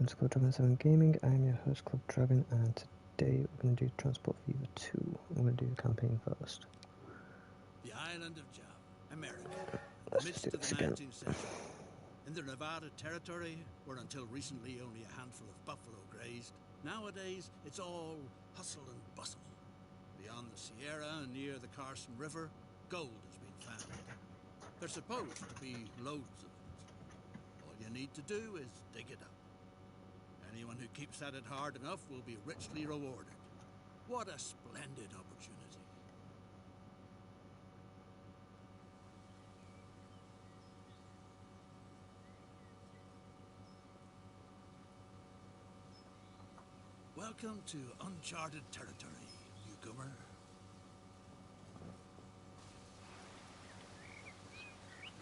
welcome to Club Dragon 7 Gaming. I am your host, Club Dragon, and today we're going to do Transport Fever 2. I'm going to do the campaign first. The island of Java, America, in the Let's midst do of this the again. 19th century. In the Nevada territory, where until recently only a handful of buffalo grazed, nowadays it's all hustle and bustle. Beyond the Sierra and near the Carson River, gold has been found. There's supposed to be loads of it. All you need to do is dig it up. Anyone who keeps at it hard enough will be richly rewarded. What a splendid opportunity. Welcome to uncharted territory, newcomer.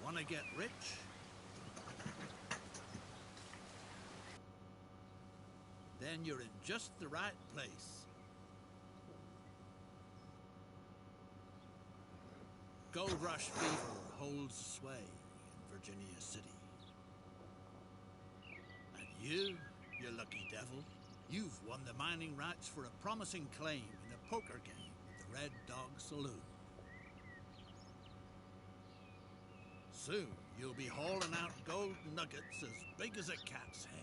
Want to get rich? Then you're in just the right place. Gold Rush fever holds sway in Virginia City. And you lucky devil, you've won the mining rights for a promising claim in a poker game at the Red Dog Saloon. Soon, you'll be hauling out gold nuggets as big as a cat's head.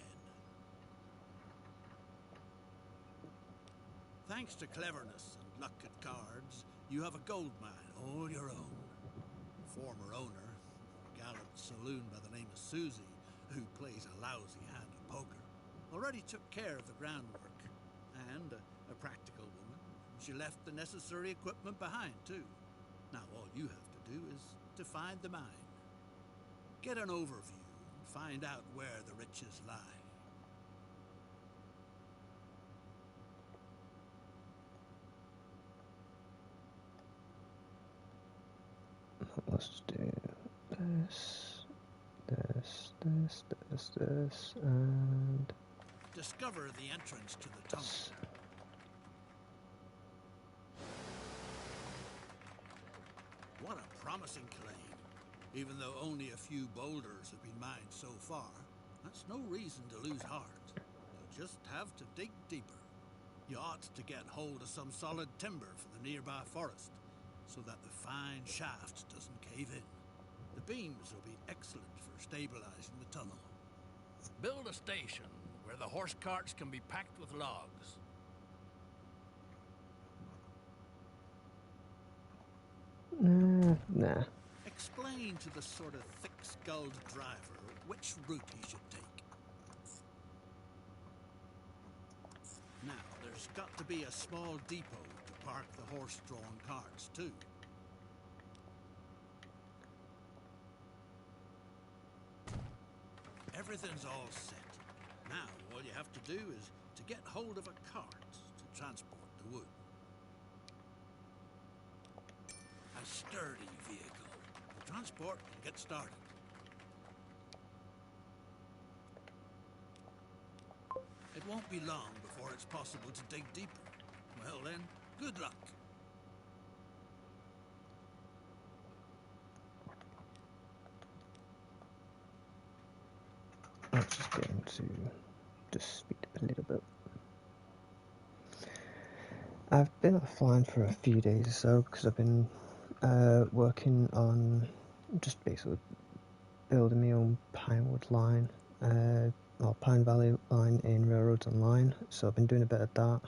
Thanks to cleverness and luck at cards, you have a gold mine all your own. Former owner, a gallant saloon by the name of Susie, who plays a lousy hand of poker, already took care of the groundwork. And a practical woman, she left the necessary equipment behind, too. Now all you have to do is to find the mine. Get an overview and find out where the riches lie. Let's do this, and... Discover the entrance to the tunnel. What a promising claim. Even though only a few boulders have been mined so far, that's no reason to lose heart. You'll just have to dig deeper. You ought to get hold of some solid timber for the nearby forest, so that the fine shaft doesn't cave in. The beams will be excellent for stabilizing the tunnel. Build a station where the horse carts can be packed with logs. Nah. Explain to the sort of thick-skulled driver which route he should take. Now, there's got to be a small depot to park the horse-drawn carts, too. Everything's all set. Now, all you have to do is to get hold of a cart to transport the wood. A sturdy vehicle. The transport can get started. It won't be long before it's possible to dig deeper. Well then, good luck. Let's just get into just speed up a little bit. I've been offline for a few days or so because I've been working on just basically building my own Pinewood line, or Pine Valley line in Railroads Online, so I've been doing a bit of that.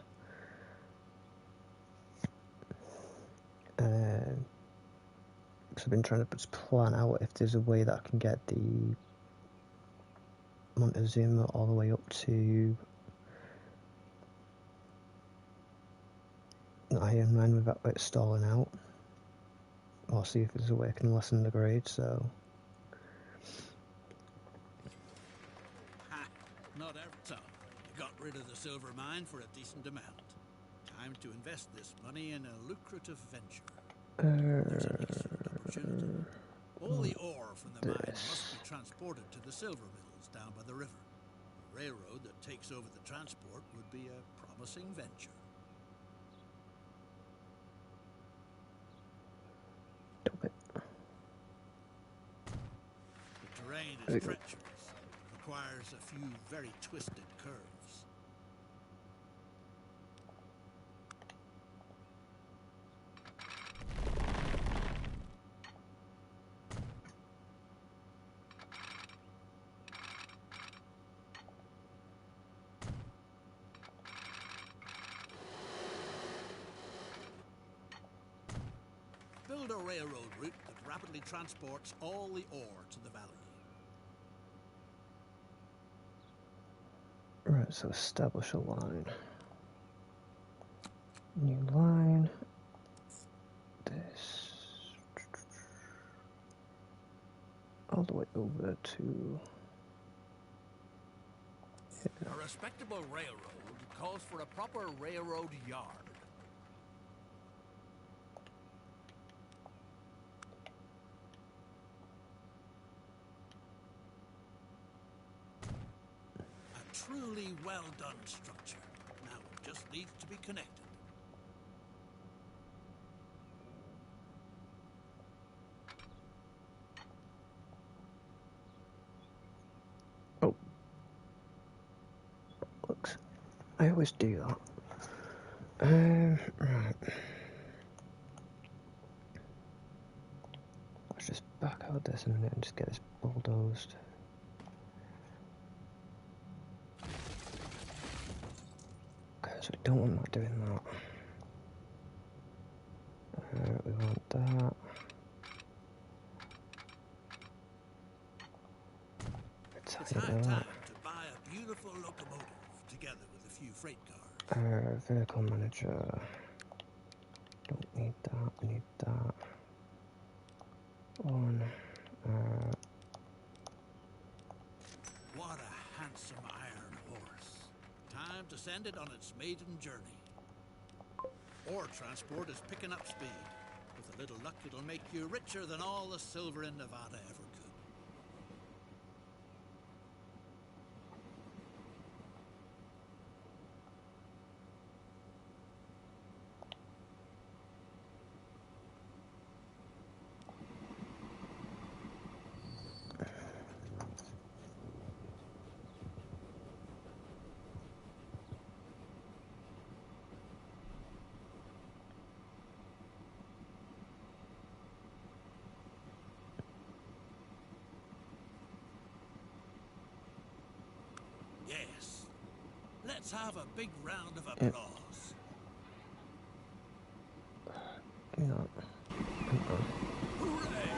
Because I've been trying to just plan out if there's a way that I can get the Montezuma all the way up to Iron Man without it stalling out. I'll see if there's a way I can lessen the grade, so... Ha! Not ever so. You got rid of the silver mine for a decent amount. Time to invest this money in a lucrative venture. There's an excellent opportunity. All the ore from the mine must be transported to the silver mills down by the river. A railroad that takes over the transport would be a promising venture. The terrain is treacherous. The requires a few very twisted curves. Build a railroad route that rapidly transports all the ore to the valley. Right, so establish a line. New line. This. All the way over to here. A respectable railroad calls for a proper railroad yard. A truly well-done structure. Now it just needs to be connected. Oh. Looks. I always do that. Right. Let's just back out this in a minute and just get this bulldozed. Okay, so we don't want that doing that. We want that. It's high time to buy a beautiful locomotive together with a few freight cars. Vehicle manager. Don't need that, we need that. One. What a handsome iron horse. Time to send it on its maiden journey. Ore transport is picking up speed. With a little luck, it'll make you richer than all the silver in Nevada ever could. Yes. Let's have a big round of applause. You know. Hooray!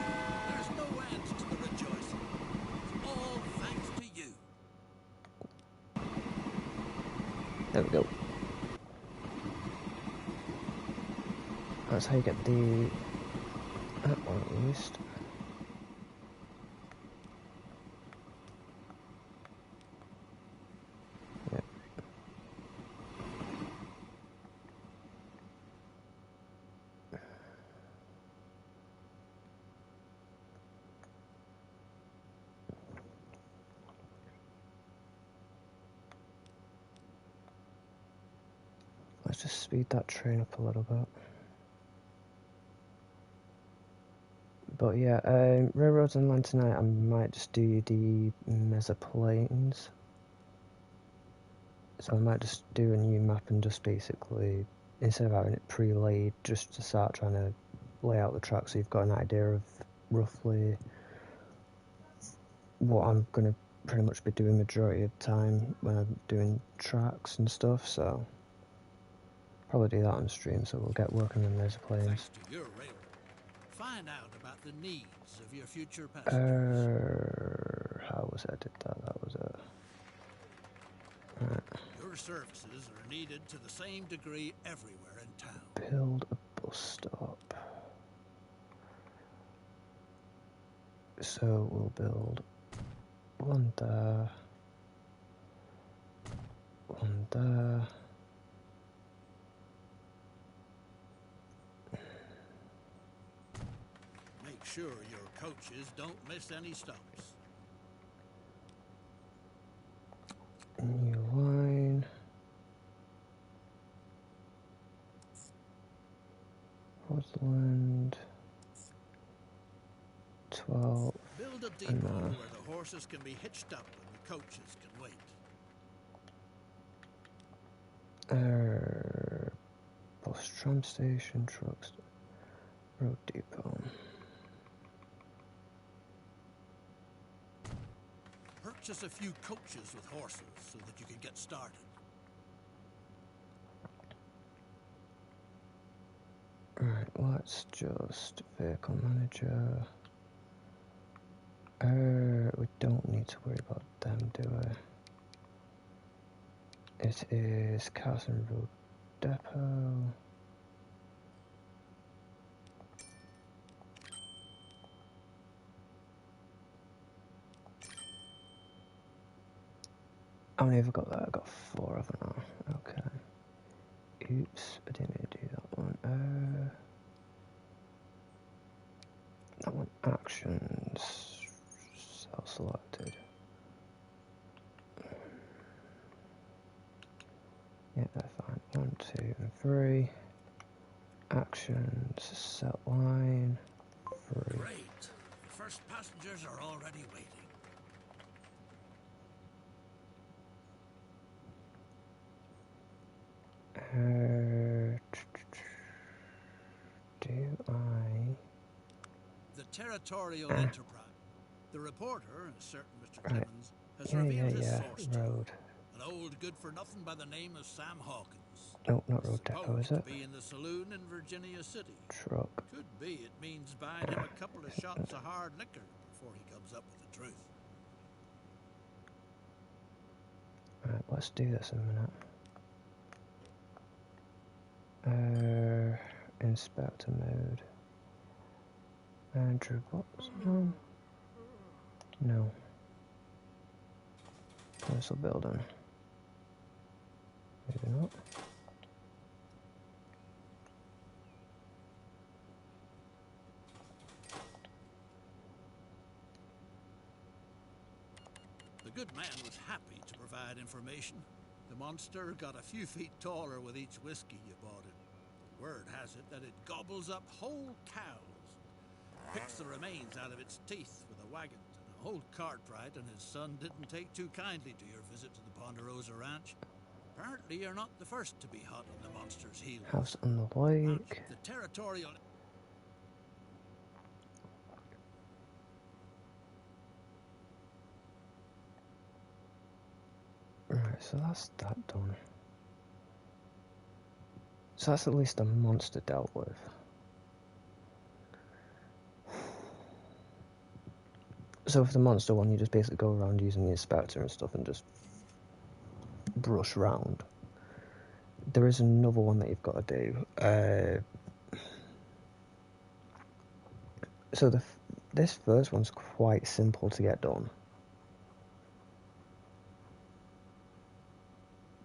There's no end to the rejoicing. It's all thanks to you. There we go. That's how you get the that one at least. Yep. Let's just speed that train up a little bit. But yeah, railroads and land tonight, I might just do the mesoplanes. So I might just do a new map and just basically, instead of having it pre-laid, just to start trying to lay out the track so you've got an idea of roughly what I'm going to pretty much be doing majority of the time when I'm doing tracks and stuff, so probably do that on stream, so we'll get working on mesoplanes. Thanks to your railroad. Find out about the needs of your future passengers. How was it I did that? That was it. Right. Your services are needed to the same degree everywhere in town. Build a bus stop. So we'll build one there, one there. Make sure your coaches don't miss any stops. New line. Woodland. 12. Build a depot where the horses can be hitched up and the coaches can wait. Bus, tram station, trucks, road depot. Purchase a few coaches with horses so that you can get started. Right, let's just vehicle manager. We don't need to worry about them, do we? It is Carson Road Depot. How many have I got there? I got 4, haven't I? Okay. Oops, I didn't mean to do that one. That one, actions, self-selected. Yeah, they're fine. 1, 2, and 3. Actions, set line, 3. Great. The first passengers are already waiting. Do I? The Territorial Enterprise. The reporter, a certain Mr. Right. Clemens, has revealed his source to you. Road. An old good-for-nothing by the name of Sam Hawkins. No, not road depot, is Supposed it? to be in the saloon in Virginia City. Truck. Could be it means buying him a couple of shots of hard liquor before he comes up with the truth. Right, let's do this in a minute. Inspector mode. Andrew Watts. No. No. Commercial building. Maybe not. The good man was happy to provide information. The monster got a few feet taller with each whiskey you bought it. Word has it that it gobbles up whole cows, picks the remains out of its teeth with a wagon. And old Cartwright and his son didn't take too kindly to your visit to the Ponderosa Ranch. Apparently you're not the first to be hot on the monster's heels. House on the lake. The Territorial... Right, so that's that done. So that's at least a monster dealt with. So for the monster one, you just basically go around using the inspector and stuff and just brush round. There is another one that you've got to do. So this first one's quite simple to get done.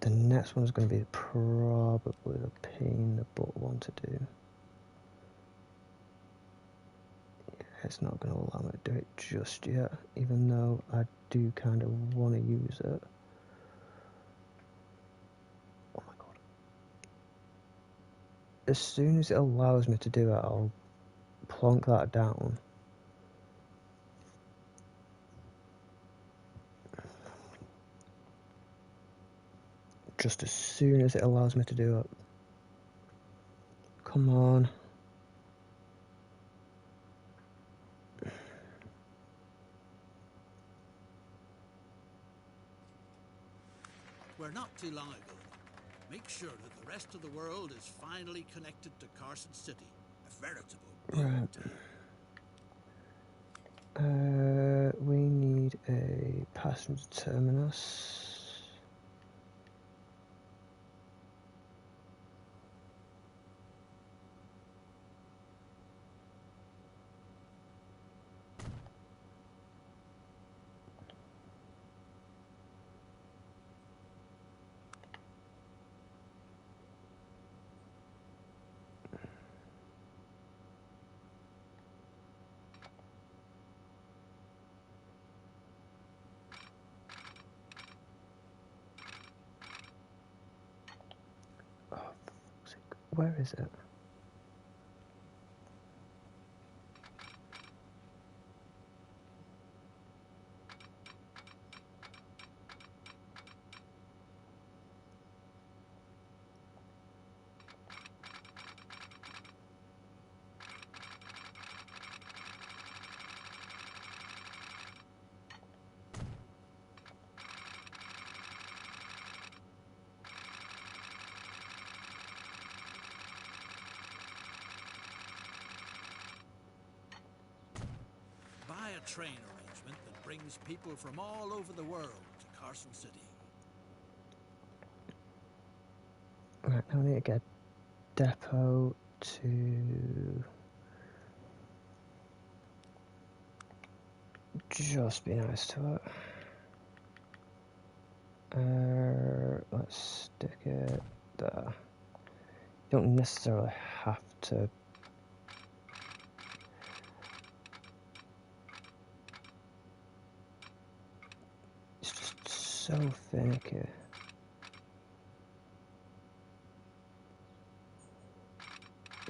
The next one's going to be probably the pain in the butt one to do. Yeah, it's not going to allow me to do it just yet, even though I do kind of want to use it. Oh my god. As soon as it allows me to do it, I'll plonk that down. Just as soon as it allows me to do it. Come on. Where not too long ago, make sure that the rest of the world is finally connected to Carson City. A veritable boom town. We need a passenger terminus. Where is it? train arrangement that brings people from all over the world to Carson City. Right, now I need to get a depot to just be nice to it. Let's stick it there. You don't necessarily have to. It's just so finicky.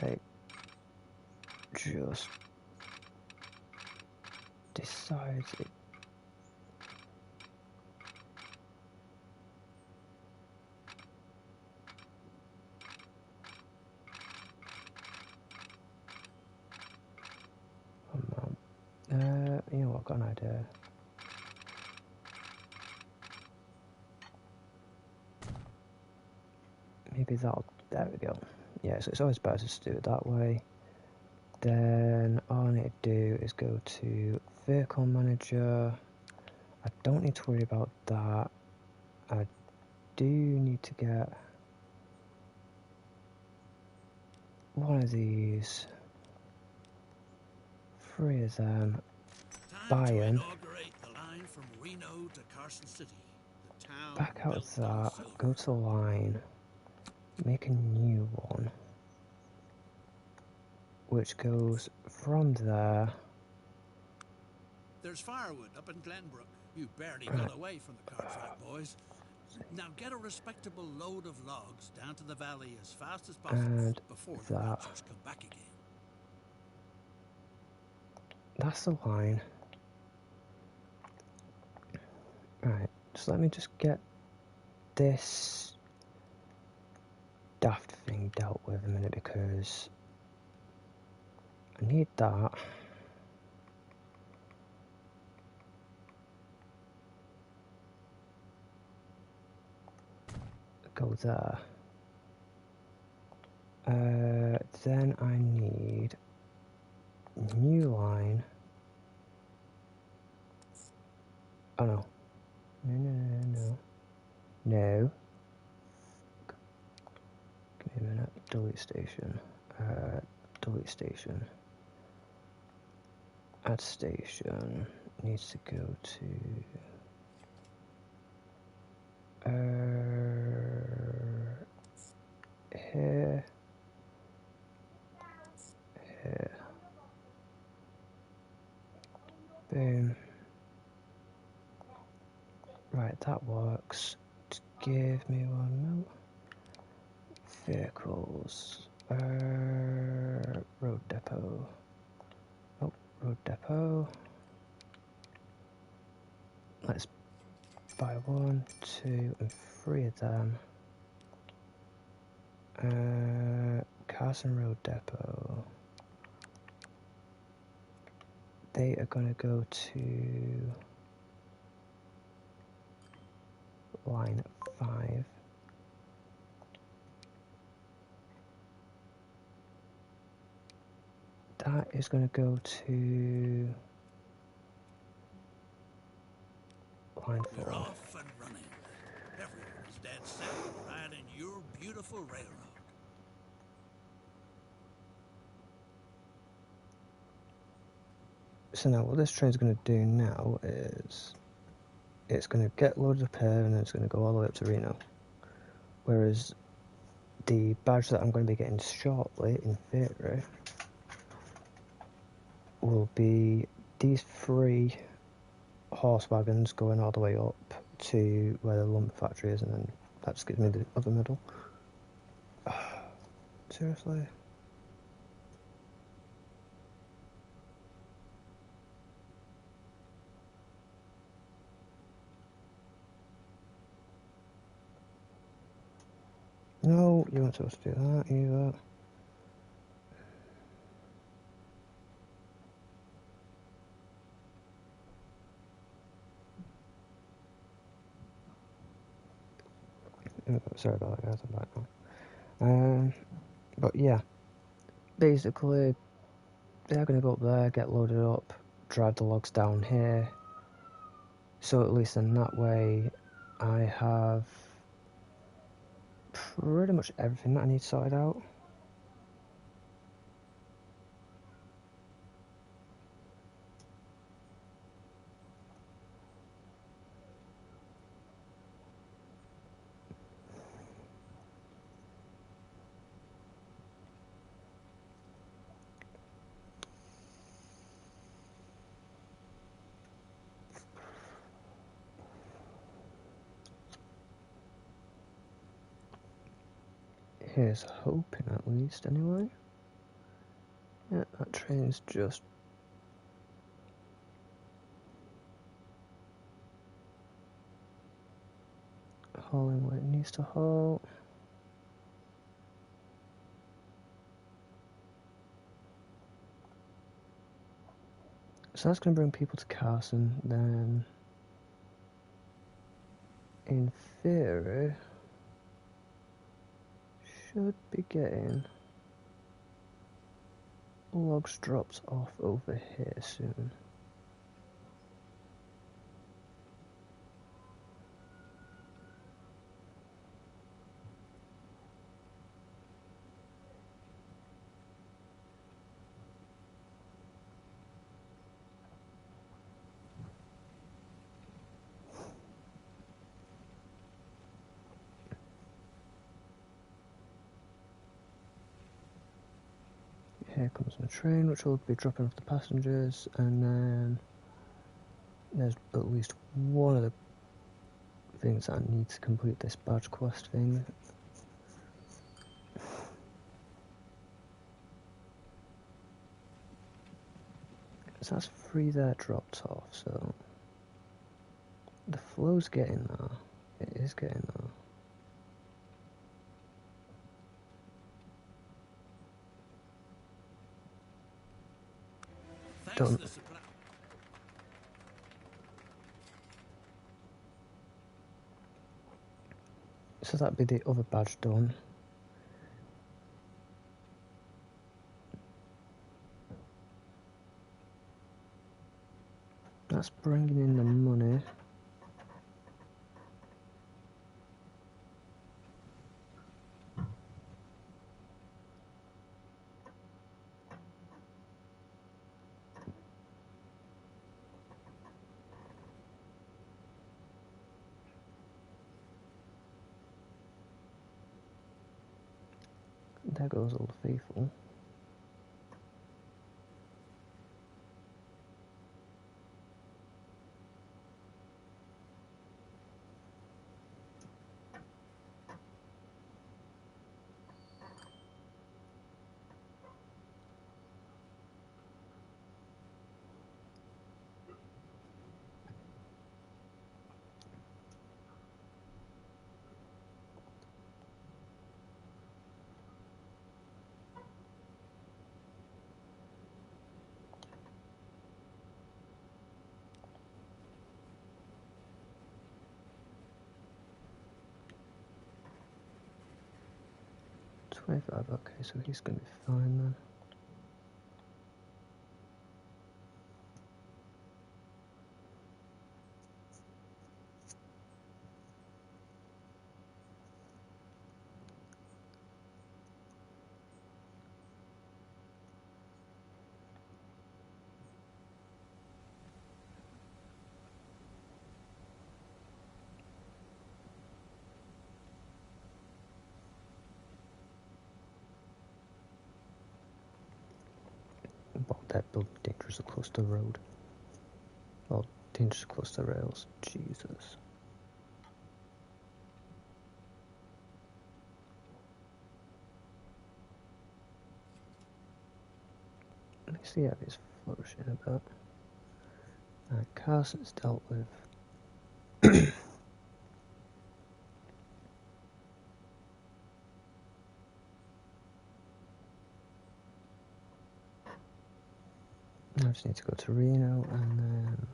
They just decides it. You know what, I've got an idea. Maybe that'll, there we go. Yeah, so it's always better to do it that way. Then all I need to do is go to Vehicle Manager. I don't need to worry about that. I do need to get one of these. 3 of them. Time to Buy 'em. inaugurate the line from Reno to Carson City. The town Back out built of that. on silver. Go to the line. Make a new one. Which goes from there. There's firewood up in Glenbrook. You barely got away from the Cartwright boys. Now get a respectable load of logs down to the valley as fast as possible And before the that. Crouchers come back again. That's the line. Right, just let me just get this daft thing dealt with a minute because I need that. Go there. Then I need new line. Oh no. No. Give me a minute. Delete station. Delete station. Add station needs to go to here. Here. Boom. Right, that works. Just give me 1 moment. Vehicles. Road depot. Oh, road depot. Let's buy 1, 2, and 3 of them. Carson Road Depot. They are going to go to line 5. That is going to go to line 4. We're off and running. Everyone is dead set on riding your beautiful railroad. So now what this train's going to do now is it's going to get loaded up here and then it's going to go all the way up to Reno. Whereas the badge that I'm going to be getting shortly in theory will be these 3 horse wagons going all the way up to where the lumber factory is, and then that just gives me the other middle. Seriously? No, you weren't supposed to do that either. Sorry about that, guys. I'm back now. But yeah, basically, they're going to go up there, get loaded up, drive the logs down here. So at least in that way I have pretty much everything that I need sorted out. Here's hoping, at least, anyway. Yeah, that train's just hauling what it needs to haul. So that's going to bring people to Carson, then in theory should be getting logs dropped off over here soon. Here comes my train, which will be dropping off the passengers, and then there's at least one of the things that I need to complete this badge quest thing. So that's 3 there dropped off, so the flow's getting there. It is getting there. Done. So that'd be the other badge done. That's bringing in the money. There goes Old Faithful. Okay, so he's going to be fine then. Wow, that building dangerously close to the road. Well, dangerously close to the rails. Jesus. Let me see how he's flourishing about. Carson's dealt with. I just need to go to Reno and then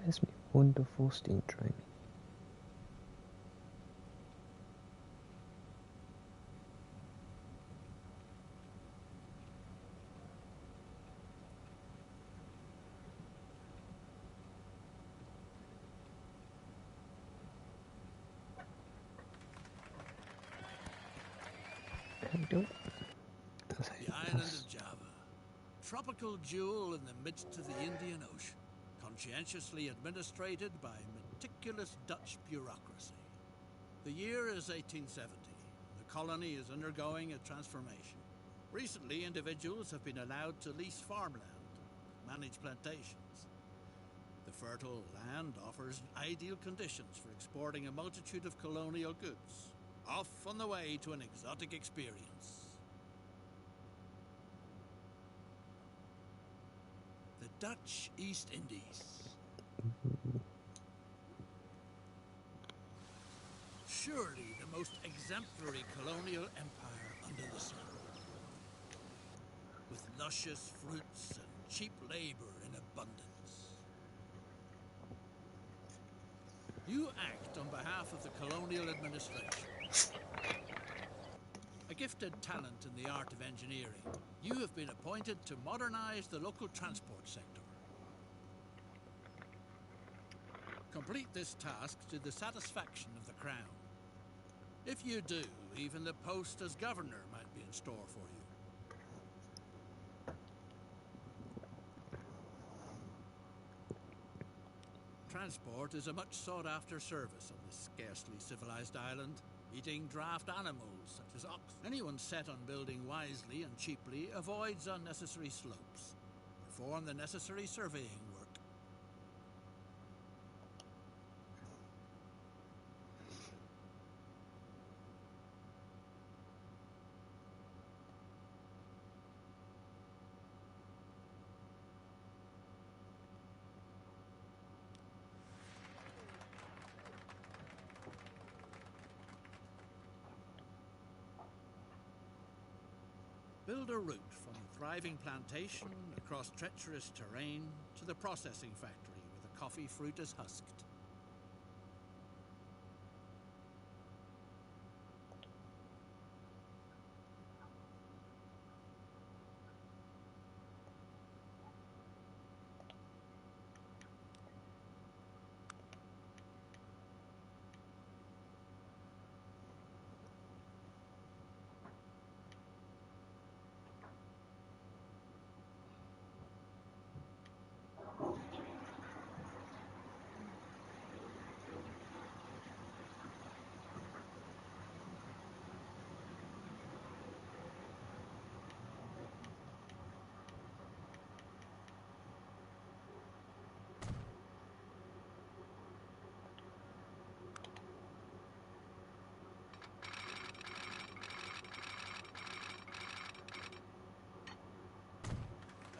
Where's my wonderful steam train? There we go. The island of Java. Tropical jewel in the midst of the Indian Ocean. Conscientiously administrated by meticulous Dutch bureaucracy. The year is 1870. The colony is undergoing a transformation. Recently, individuals have been allowed to lease farmland, manage plantations. The fertile land offers ideal conditions for exporting a multitude of colonial goods, off on the way to an exotic experience. The Dutch East Indies. Surely the most exemplary colonial empire under the sun. With luscious fruits and cheap labor in abundance. You act on behalf of the colonial administration. A gifted talent in the art of engineering, you have been appointed to modernize the local transport sector. Complete this task to the satisfaction of the Crown. If you do, even the post as governor might be in store for you. Transport is a much sought-after service on this scarcely civilized island, eating draft animals such as ox. Anyone set on building wisely and cheaply avoids unnecessary slopes. Perform the necessary surveying work. Build a route from the thriving plantation across treacherous terrain to the processing factory where the coffee fruit is husked.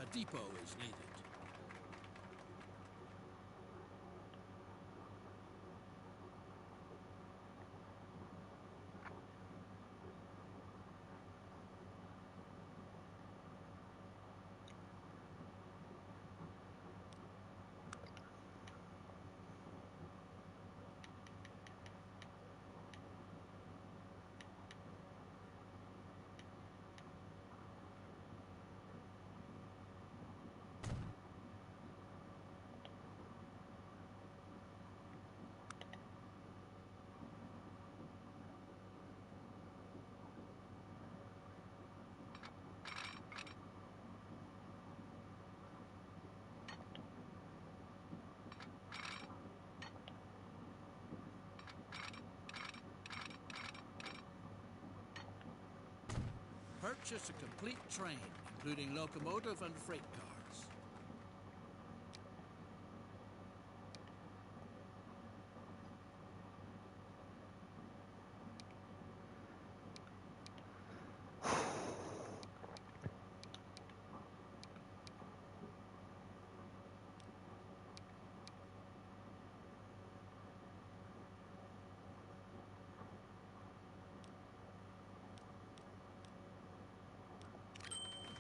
A depot is needed. Purchase a complete train, including locomotive and freight cars.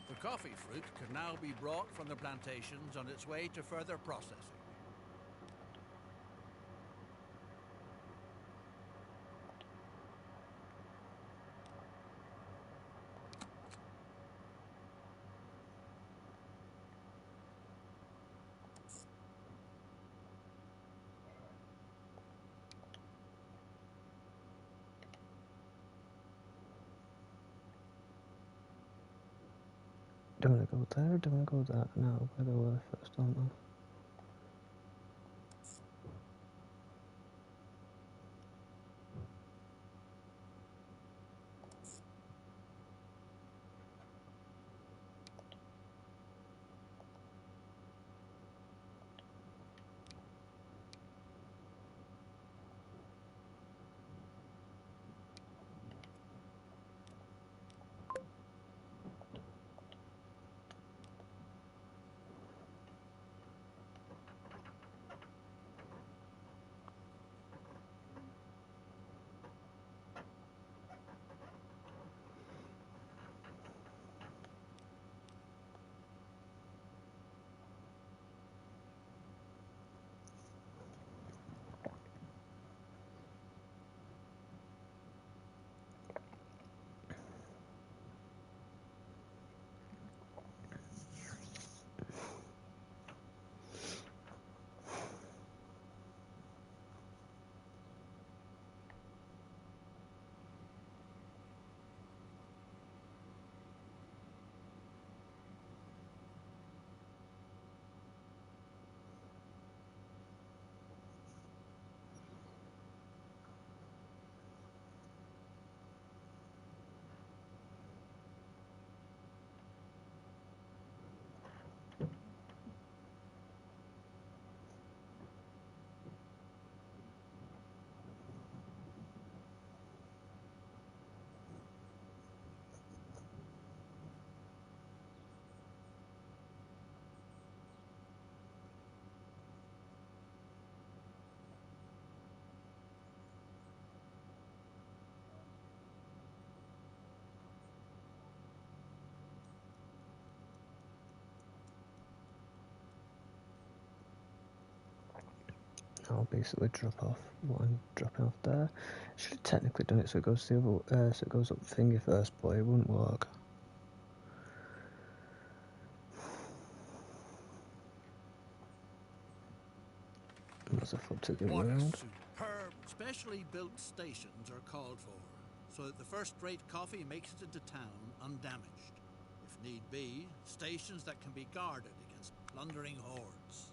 The coffee fruit can now be brought from the plantations on its way to further processing. Do I want to go there or do I want to go there? No, where they were first, aren't they? I'll basically drop off what I'm dropping off there. Should have technically done it so it goes to the other, so it goes up finger first, but it wouldn't work. Unless I flipped it the other What way a around. superb, specially built stations are called for, so that the first-rate coffee makes it into town undamaged. If need be, stations that can be guarded against plundering hordes.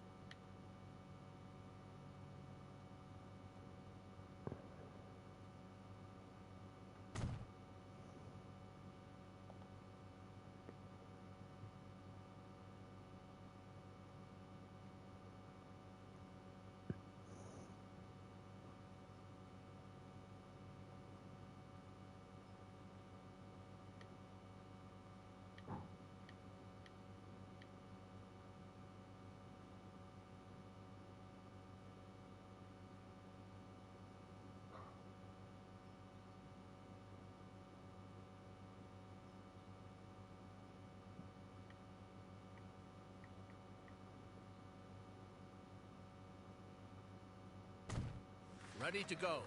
Ready to go.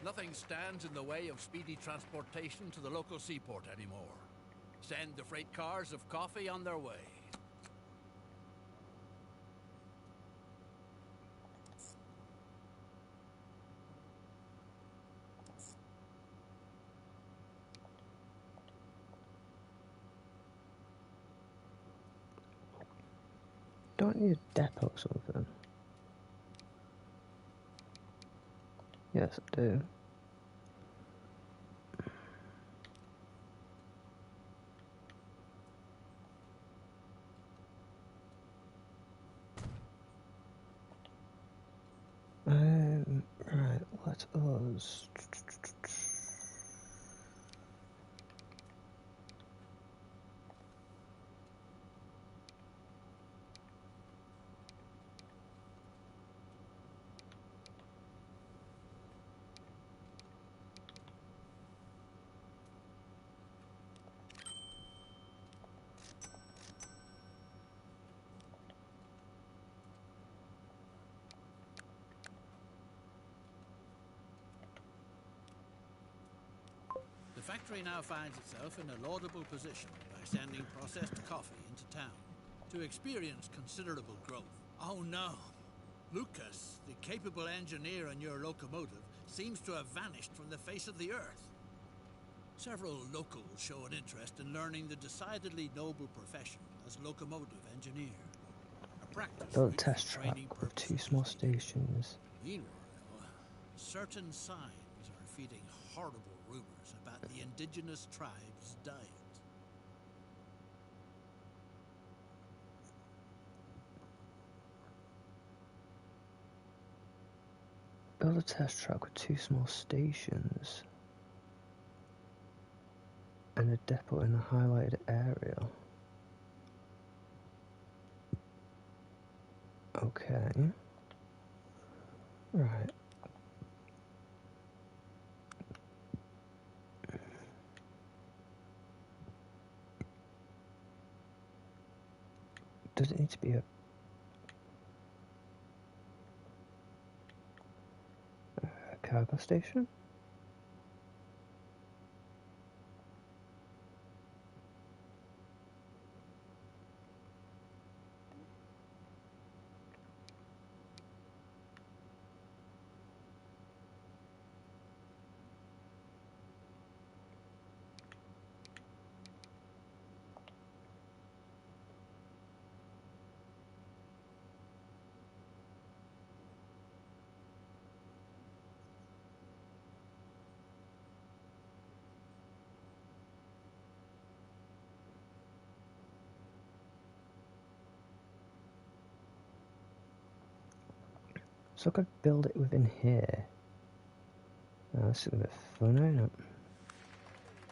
Nothing stands in the way of speedy transportation to the local seaport anymore. Send the freight cars of coffee on their way. Don't need a depot or something? Yes, I do. Right, let us... The factory now finds itself in a laudable position by sending processed coffee into town to experience considerable growth. Oh no! Lucas, the capable engineer on your locomotive, seems to have vanished from the face of the earth. Several locals show an interest in learning the decidedly noble profession as locomotive engineer. A practice Built a route for test track training with 2 purposes small is needed. stations. Meanwhile, certain signs are feeding horrible rumors about the indigenous tribe's diet. Build a test track with 2 small stations and a depot in a highlighted area. Okay. Right. Does it need to be a cargo station? So I could build it within here. That's a bit fun, ain't it?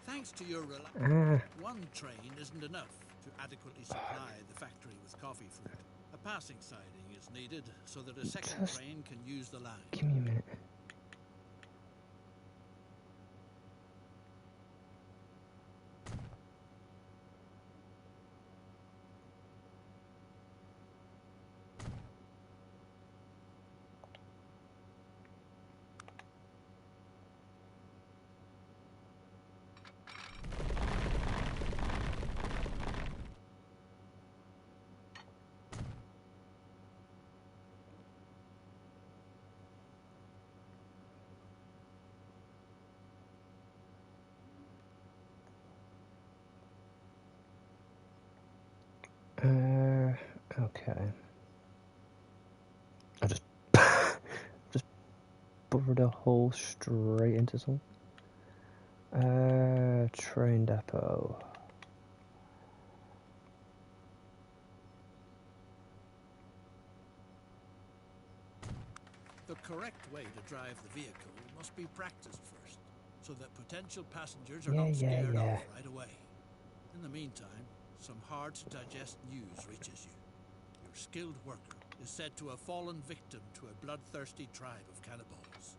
Thanks to your Ah, one train isn't enough to adequately supply the factory with coffee fruit. A passing siding is needed so that a second just train can use the line. give me a minute. Okay. I just just bored a hole straight into some. Train depot. The correct way to drive the vehicle must be practiced first, so that potential passengers are not scared off right away. In the meantime, some hard-to-digest news reaches you. Your skilled worker is said to have fallen victim to a bloodthirsty tribe of cannibals.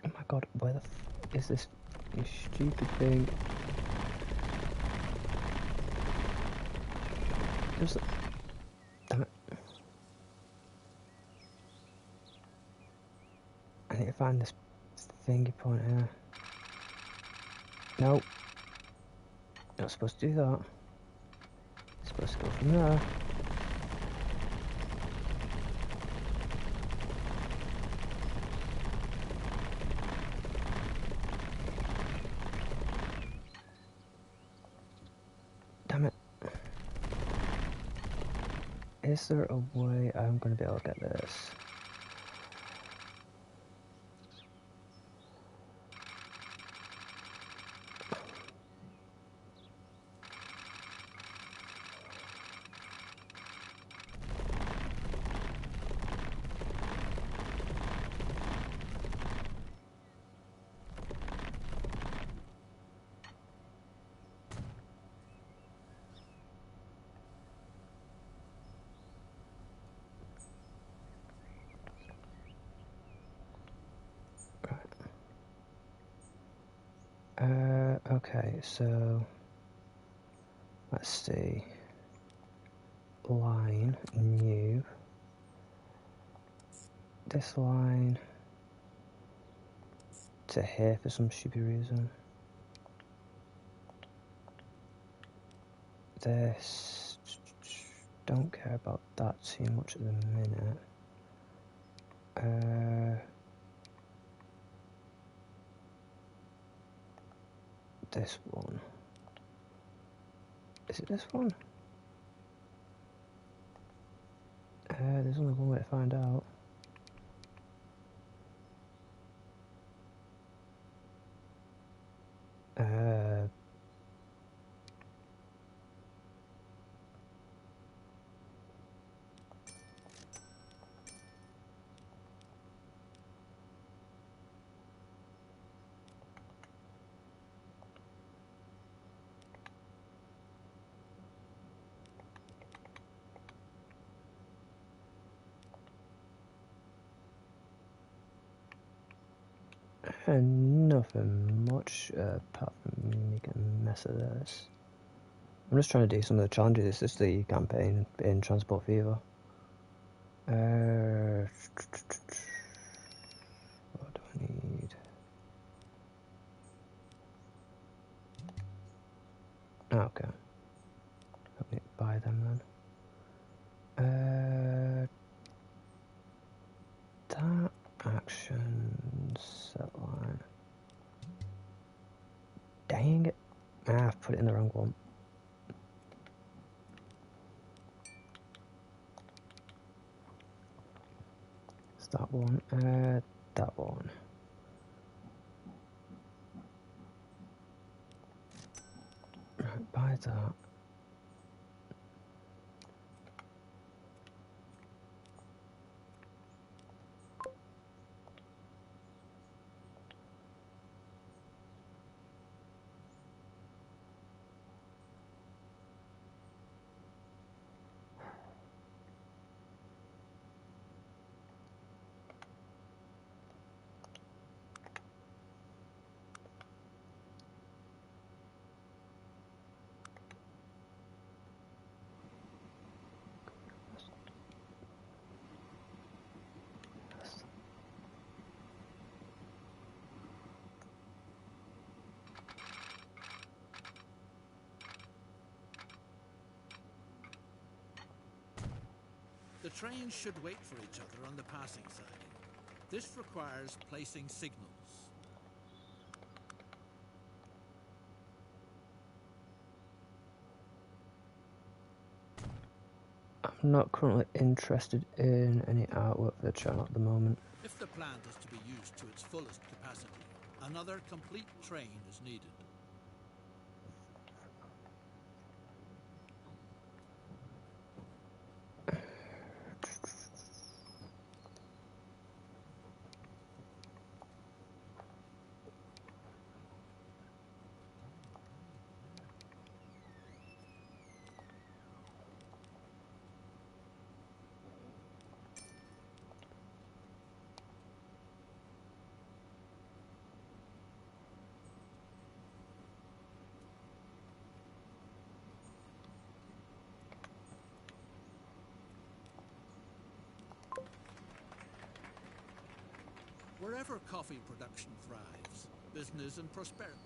Oh my god, where the f is this you stupid thing? There's a... Damn it. I need to find this thingy point here. No. You're not supposed to do that. You're supposed to go from there. Damn it. Is there a way I'm going to be able to get this? Okay, so let's see. Line, new. This line to here for some stupid reason. This, don't care about that too much at the minute. This one. Is it this one? There's only one way to find out. And nothing much apart from making a mess of this. I'm just trying to do some of the challenges. This is the campaign in Transport Fever. What do I need? Oh, okay. I need to buy them then. That action set line. Dang it. I've put it in the wrong one. It's that one. That one. Right, buy that. The trains should wait for each other on the passing side. This requires placing signals. I'm not currently interested in any artwork for the channel at the moment. If the plant is to be used to its fullest capacity, another complete train is needed. Wherever coffee production thrives, business and prosperity.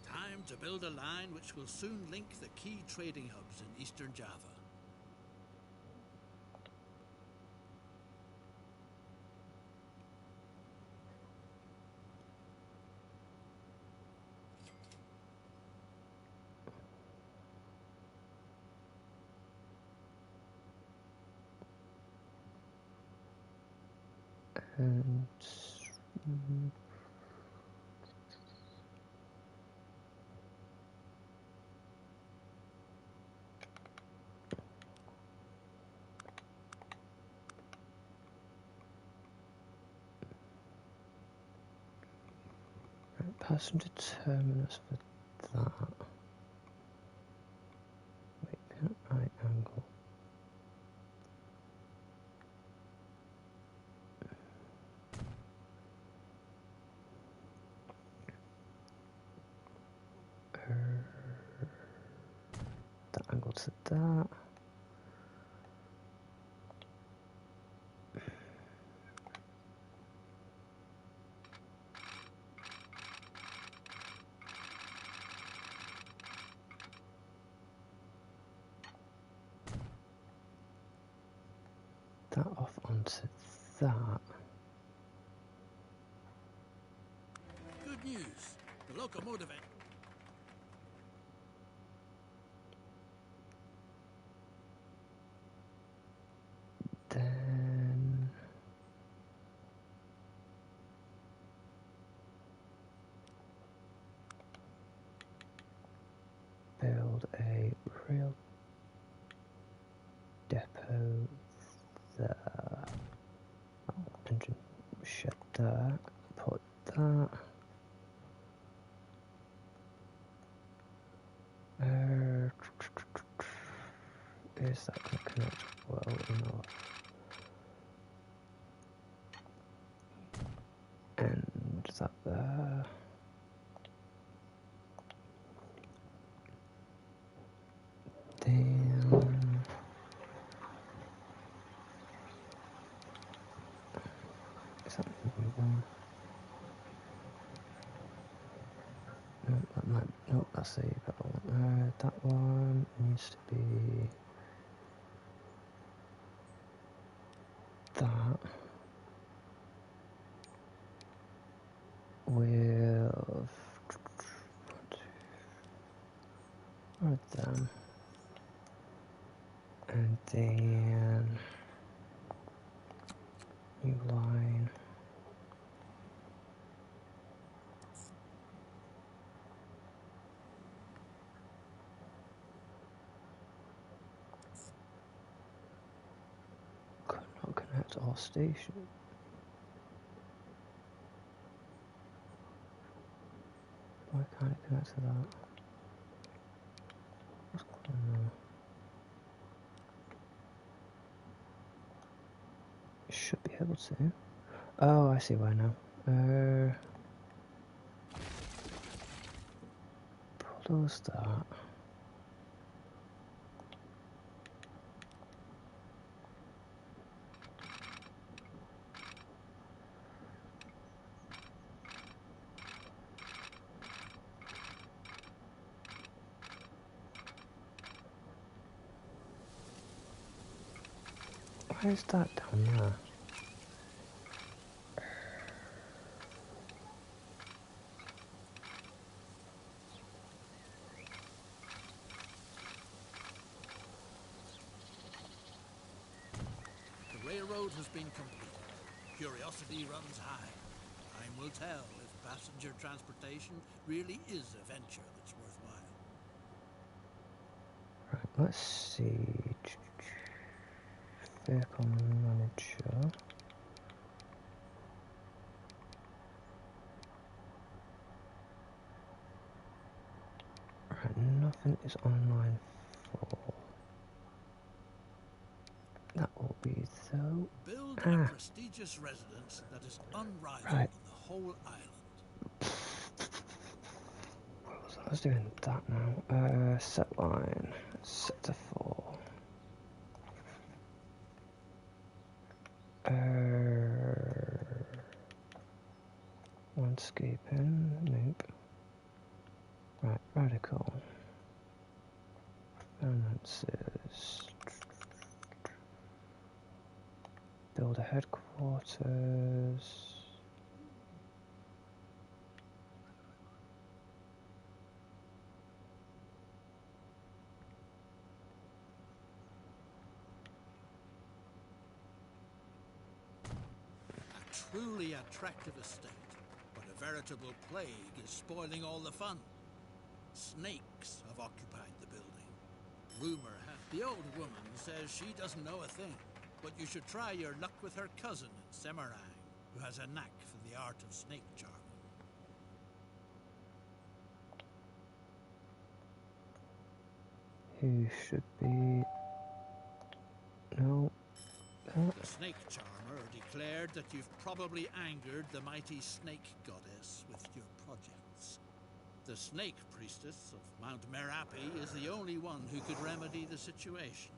Time to build a line which will soon link the key trading hubs in Eastern Java. And passenger terminus for that. Wait, right angle. That angle to that. That off onto that. good news. The locomotive... Then build a rail depot there. Oh, engine shed there. Put that. Is that going to connect well enough? And that there. Then is that maybe one? No, that might. No, that's a better one. That one needs to be that with them, and then new line. Could not connect all stations. Why can't it connect to that? What's going on? It should be able to. Oh, I see why now. Close that. Why is that down there? The railroad has been completed. Curiosity runs high. Time will tell if passenger transportation really is a venture that's worthwhile. Right, let's see. Vehicle manager. Right, nothing is online for. That will be though. Build a prestigious residence that is unrivaled Right. on the whole island. I was doing that now. Set line. Set to 4. Landscaping. Nope. Right, radical. Finances. Build a headquarters. A truly attractive estate, but a veritable plague is spoiling all the fun. Snakes have occupied the building. Rumor has the old woman says she doesn't know a thing, but you should try your luck with her cousin in Semarang, who has a knack for the art of snake charming. Who should be... No. The snake charmer declared that you've probably angered the mighty snake goddess with your projects. The snake priestess of Mount Merapi is the only one who could remedy the situation.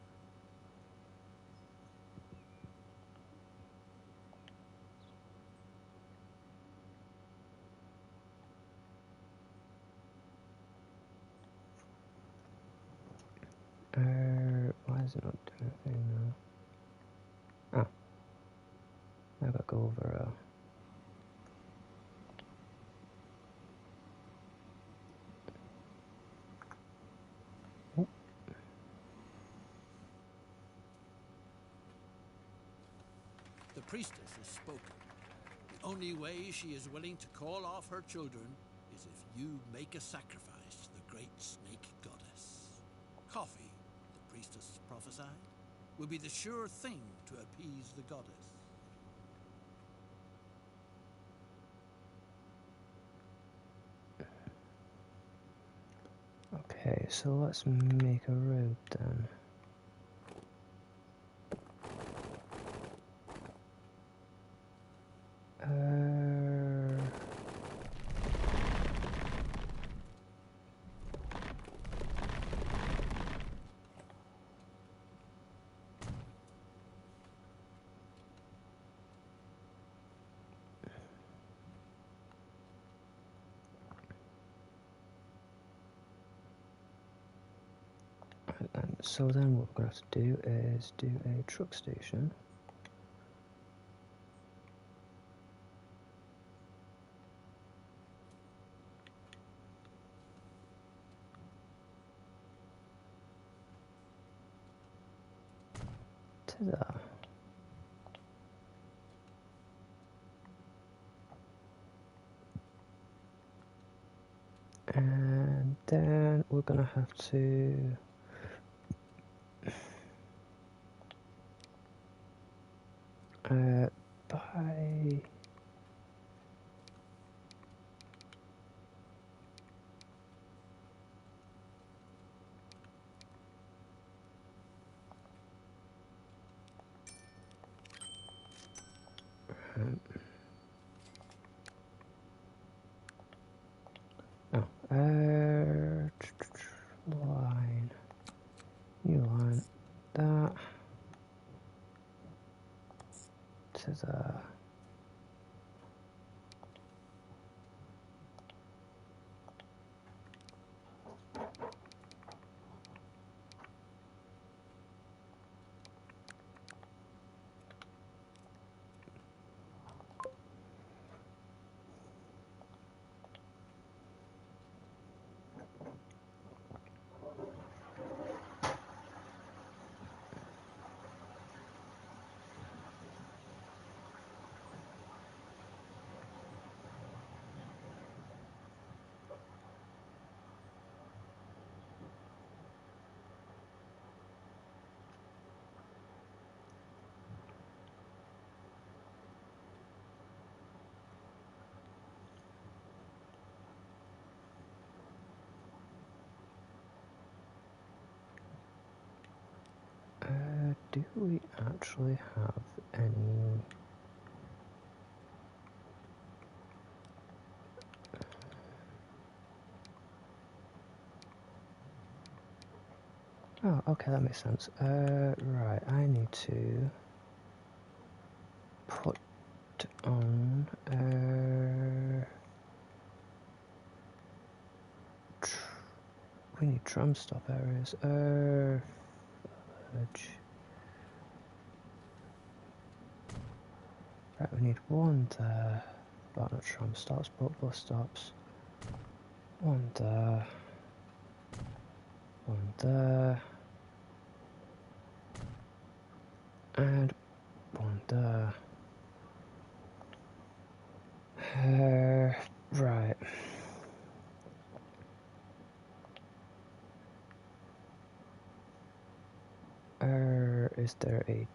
Why is it not doing anything now? Ah. I gotta go over priestess has spoken. The only way she is willing to call off her children is if you make a sacrifice to the great snake goddess. Coffee, the priestess prophesied, will be the sure thing to appease the goddess. Okay, so let's make a road then. And so then what we're going to have to do is do a truck station. Ta-da. And then we're going to have to buy line, new line, that to the do we actually have any oh, okay, that makes sense. Right, I need to put on we need tram stop areas. Right, we need one there. Well, not tram stops, but bus stops. One there. One there. And one there. Right. Is there a...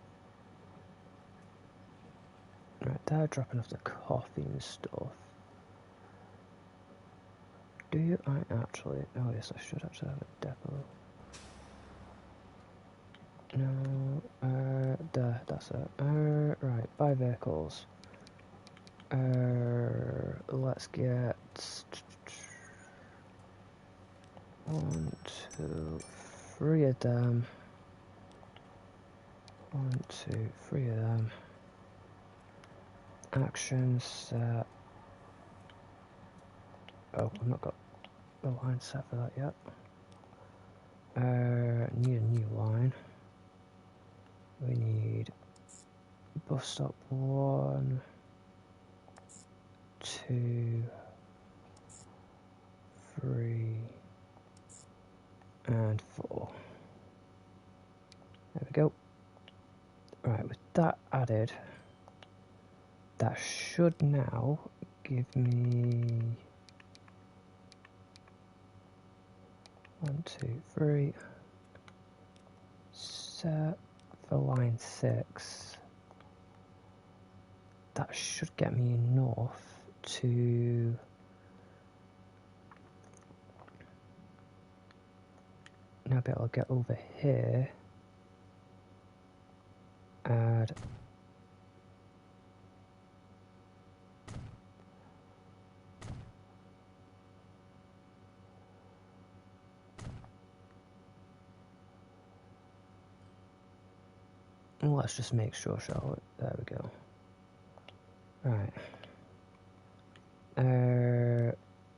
Right, they're dropping off the coffee and stuff. Do I actually... Oh yes, I should actually have a depot. No, there, that's it. Right, buy vehicles. Let's get... 1, 2, 3 of them. 1, 2, 3 of them. Action set. Oh, I've not got the line set for that yet. Need a new line. We need bus stop 1, 2, 3, and 4. There we go. Right, with that added, that should now give me 1, 2, 3 set for line 6. That should get me enough to now be able to get over here, add let's just make sure, shall we? There we go. Right.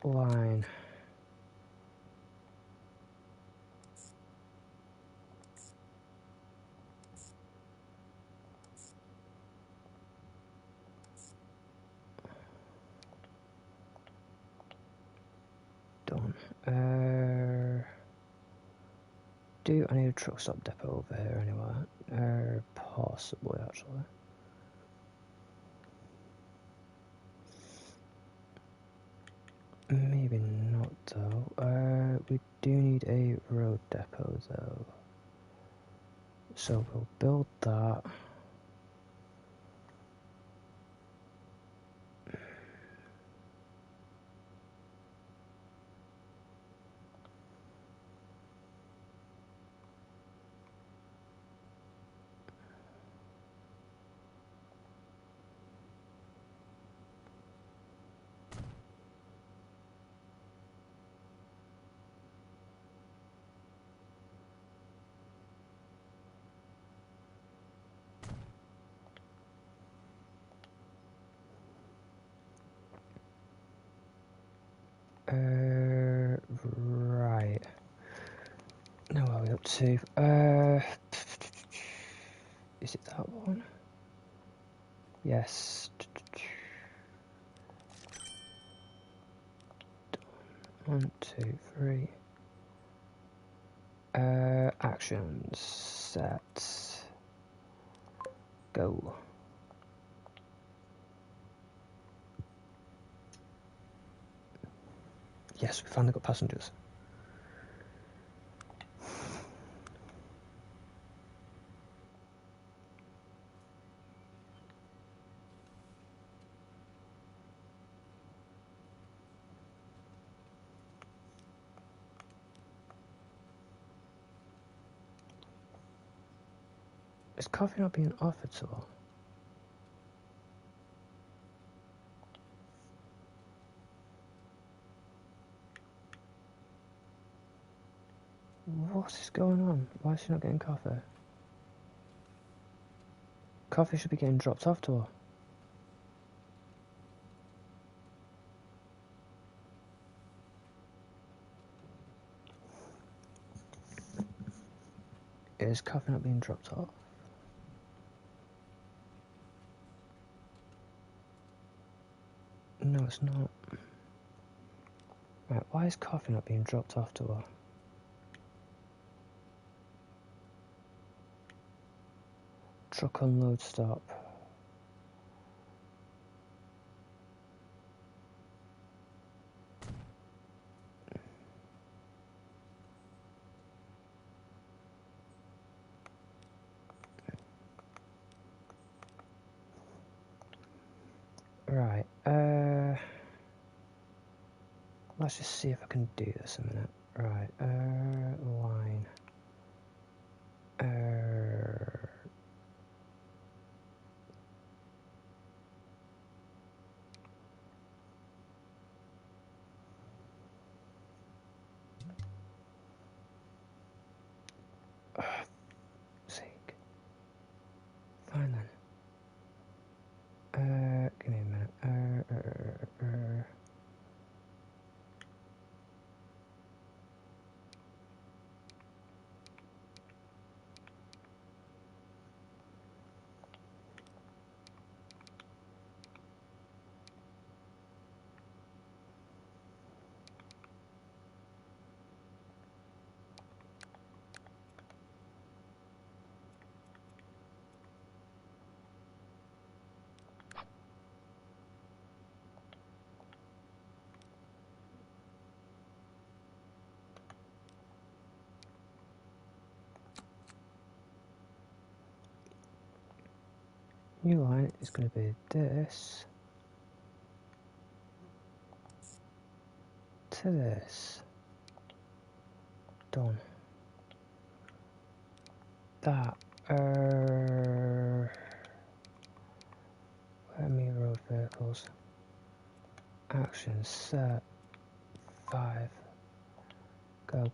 Line. Done. Do I need a truck stop depot over here anywhere? Possibly, actually. Maybe not, though. We do need a road depot, though. So we'll build that. Right. Now where are we up to? Is it that one? Yes. 1, 2, 3. Actions. Set. Go. Yes, we finally got passengers. Is coffee not being offered to her? What is going on? Why is she not getting coffee? Coffee should be getting dropped off to her. Is coffee not being dropped off? No, it's not. Right, why is coffee not being dropped off to her? Truck unload stop. Right, let's just see if I can do this a minute. Right, line. Sake. Fine then. Give me a minute. new line is going to be this to this. Done. That. Where are my road vehicles? Action set. 5. Go.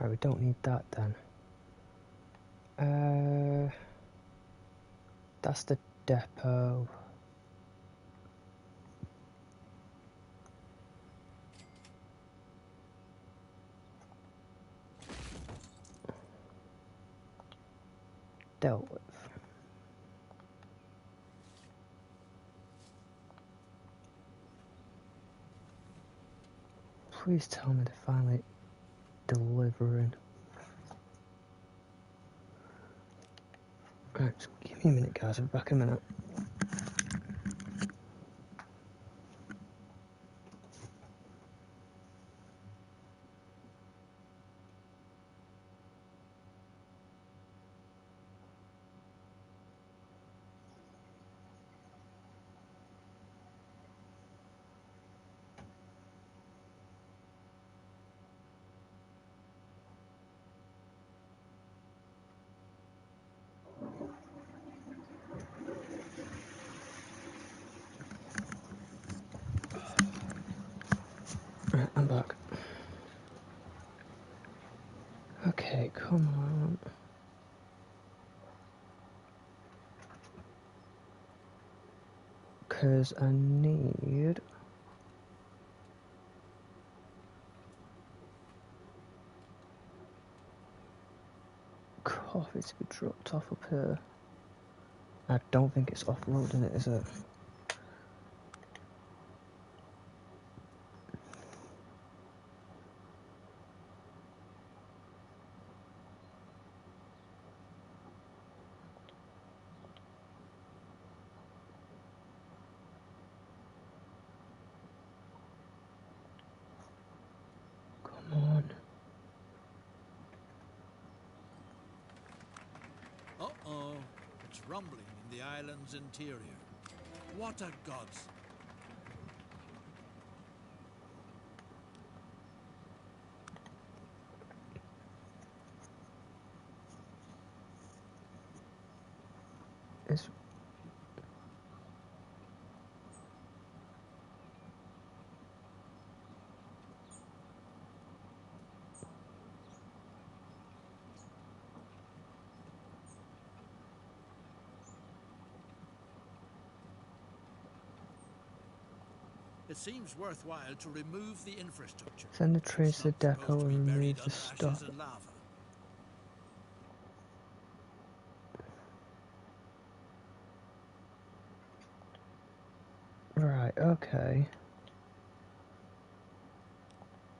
Right, we don't need that then. That's the depot. Dealt with. Please tell me they're finally delivering. Right, just give me a minute, guys. I'll be back in a minute. Right, I'm back. Okay, come on. Because I need coffee to be dropped off up here. I don't think it's off-roading it, is it? Come on. Uh-oh. It's rumbling in the island's interior. What a gods! It's... It seems worthwhile to remove the infrastructure. Send the trains It's to the not supposed depot to be and buried remove the under stock. ashes and lava. Right, okay.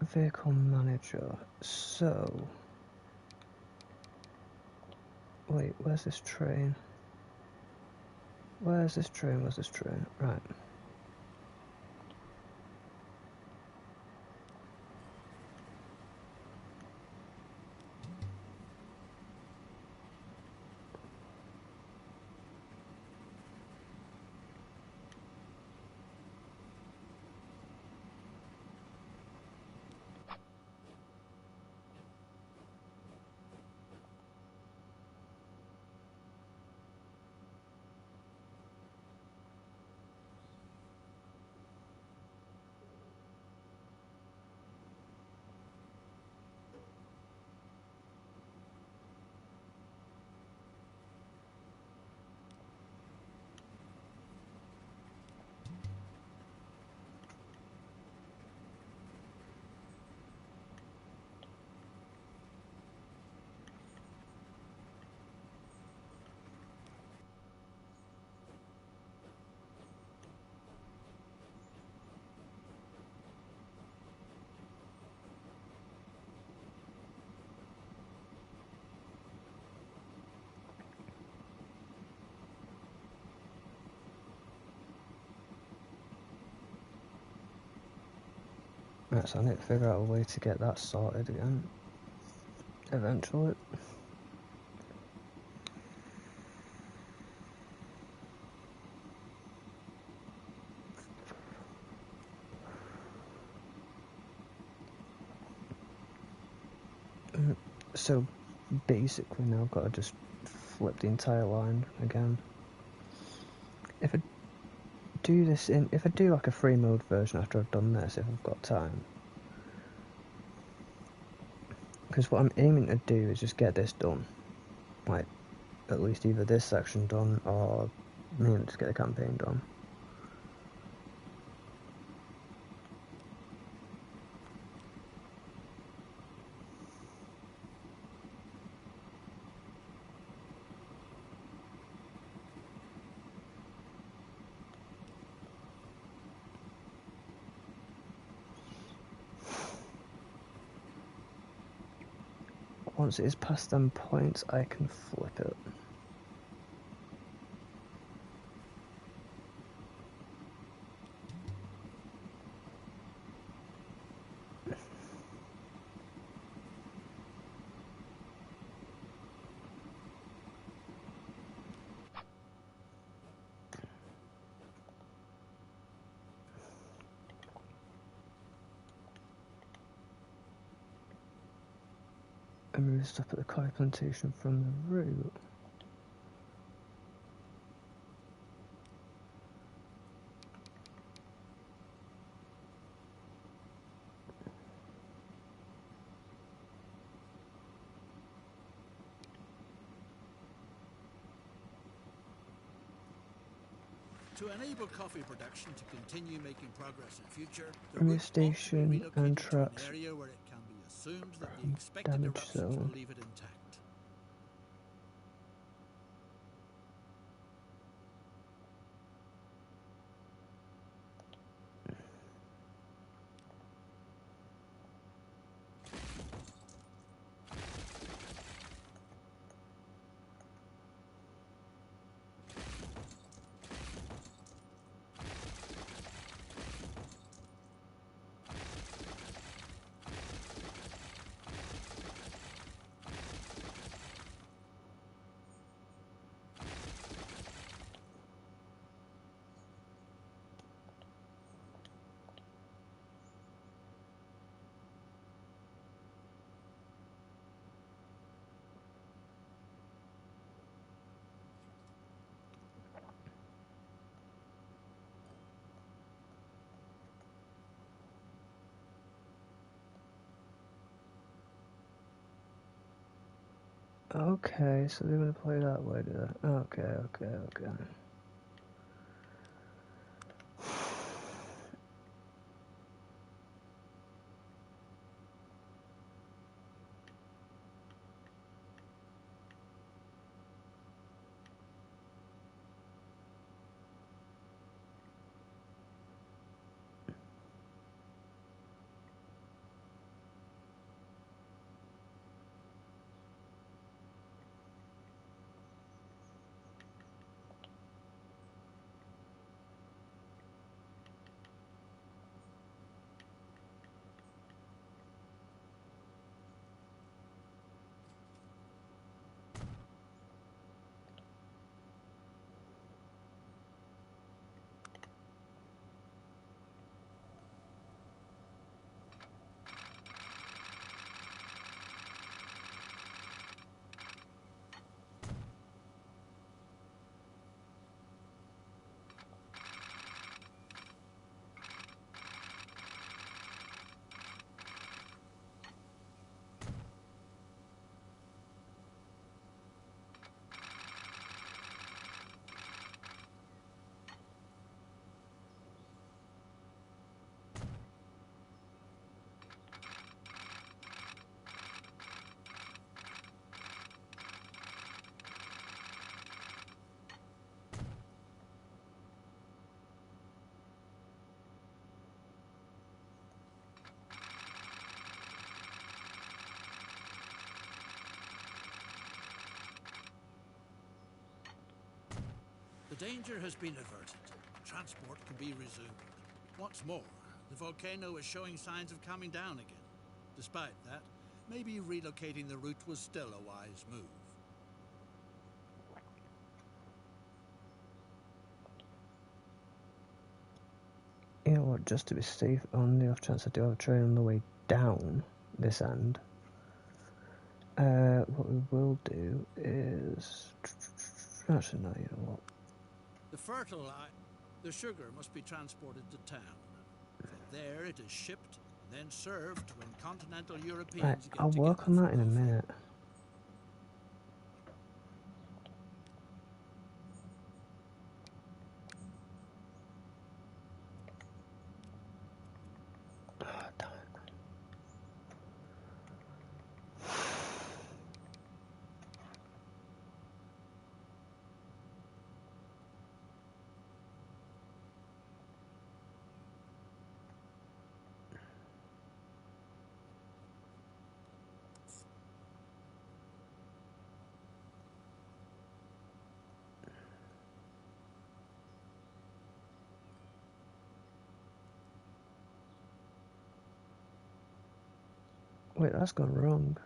Vehicle manager. So... Wait, where's this train? Where's this train? Where's this train? Right. Right, so I need to figure out a way to get that sorted again. Eventually. So basically now I've got to just flip the entire line again. If I do this if I do like a free mode version after I've done this, if I've got time. Because what I'm aiming to do is just get this done. Like, at least either this section done or just get the campaign done. Once it is past them points, I can flip it. And move stuff at the coffee plantation from the route. To enable coffee production to continue making progress in future, the Remove route ought to be station and relocated to an tracks area where it can be assumed that the from expected damage eruptions zone. will leave it intact. Okay, so they're gonna play that way, do they? Okay. The danger has been averted. Transport can be resumed. What's more, The volcano is showing signs of coming down again. Despite that, maybe relocating the route was still a wise move. You know what, just to be safe, on the off chance I do have a train on the way down this end, what we will do is... Actually, no, you know what? The sugar must be transported to town. From there it is shipped and then served when continental Right, Europeans get I'll together work on for that in a coffee. minute. Oh, damn it. Wait, that's gone wrong.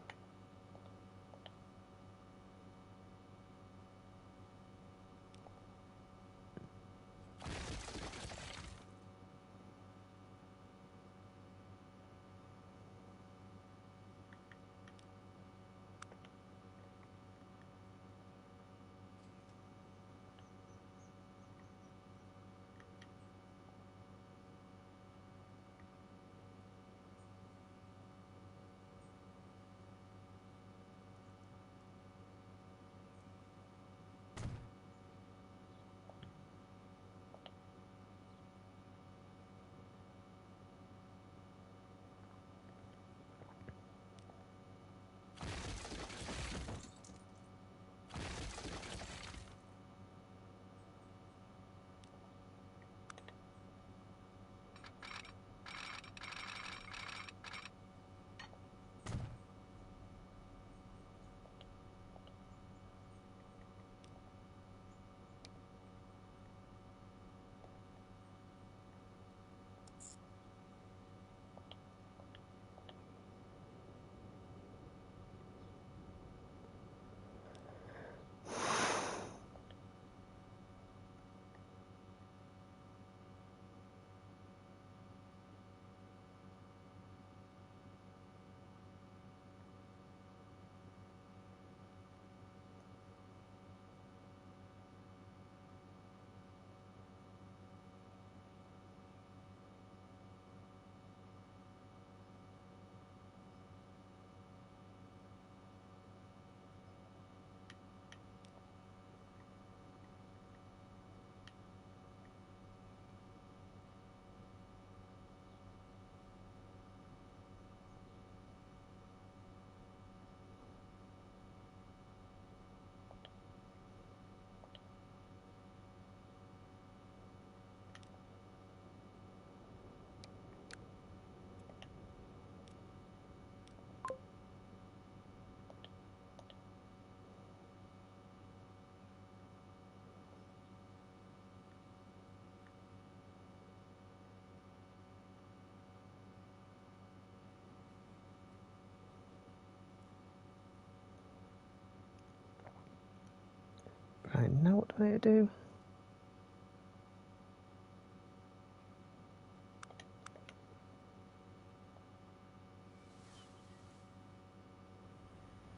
Right, now what do I do?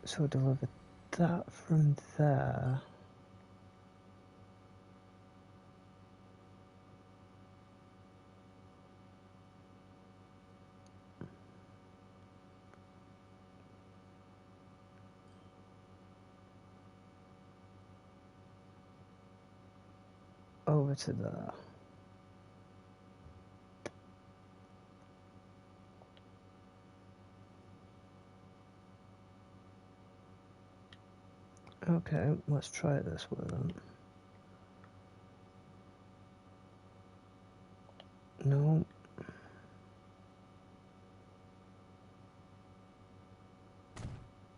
So we'll deliver that from there. Over to there. Okay, let's try it this way then. No.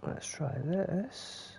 Let's try this.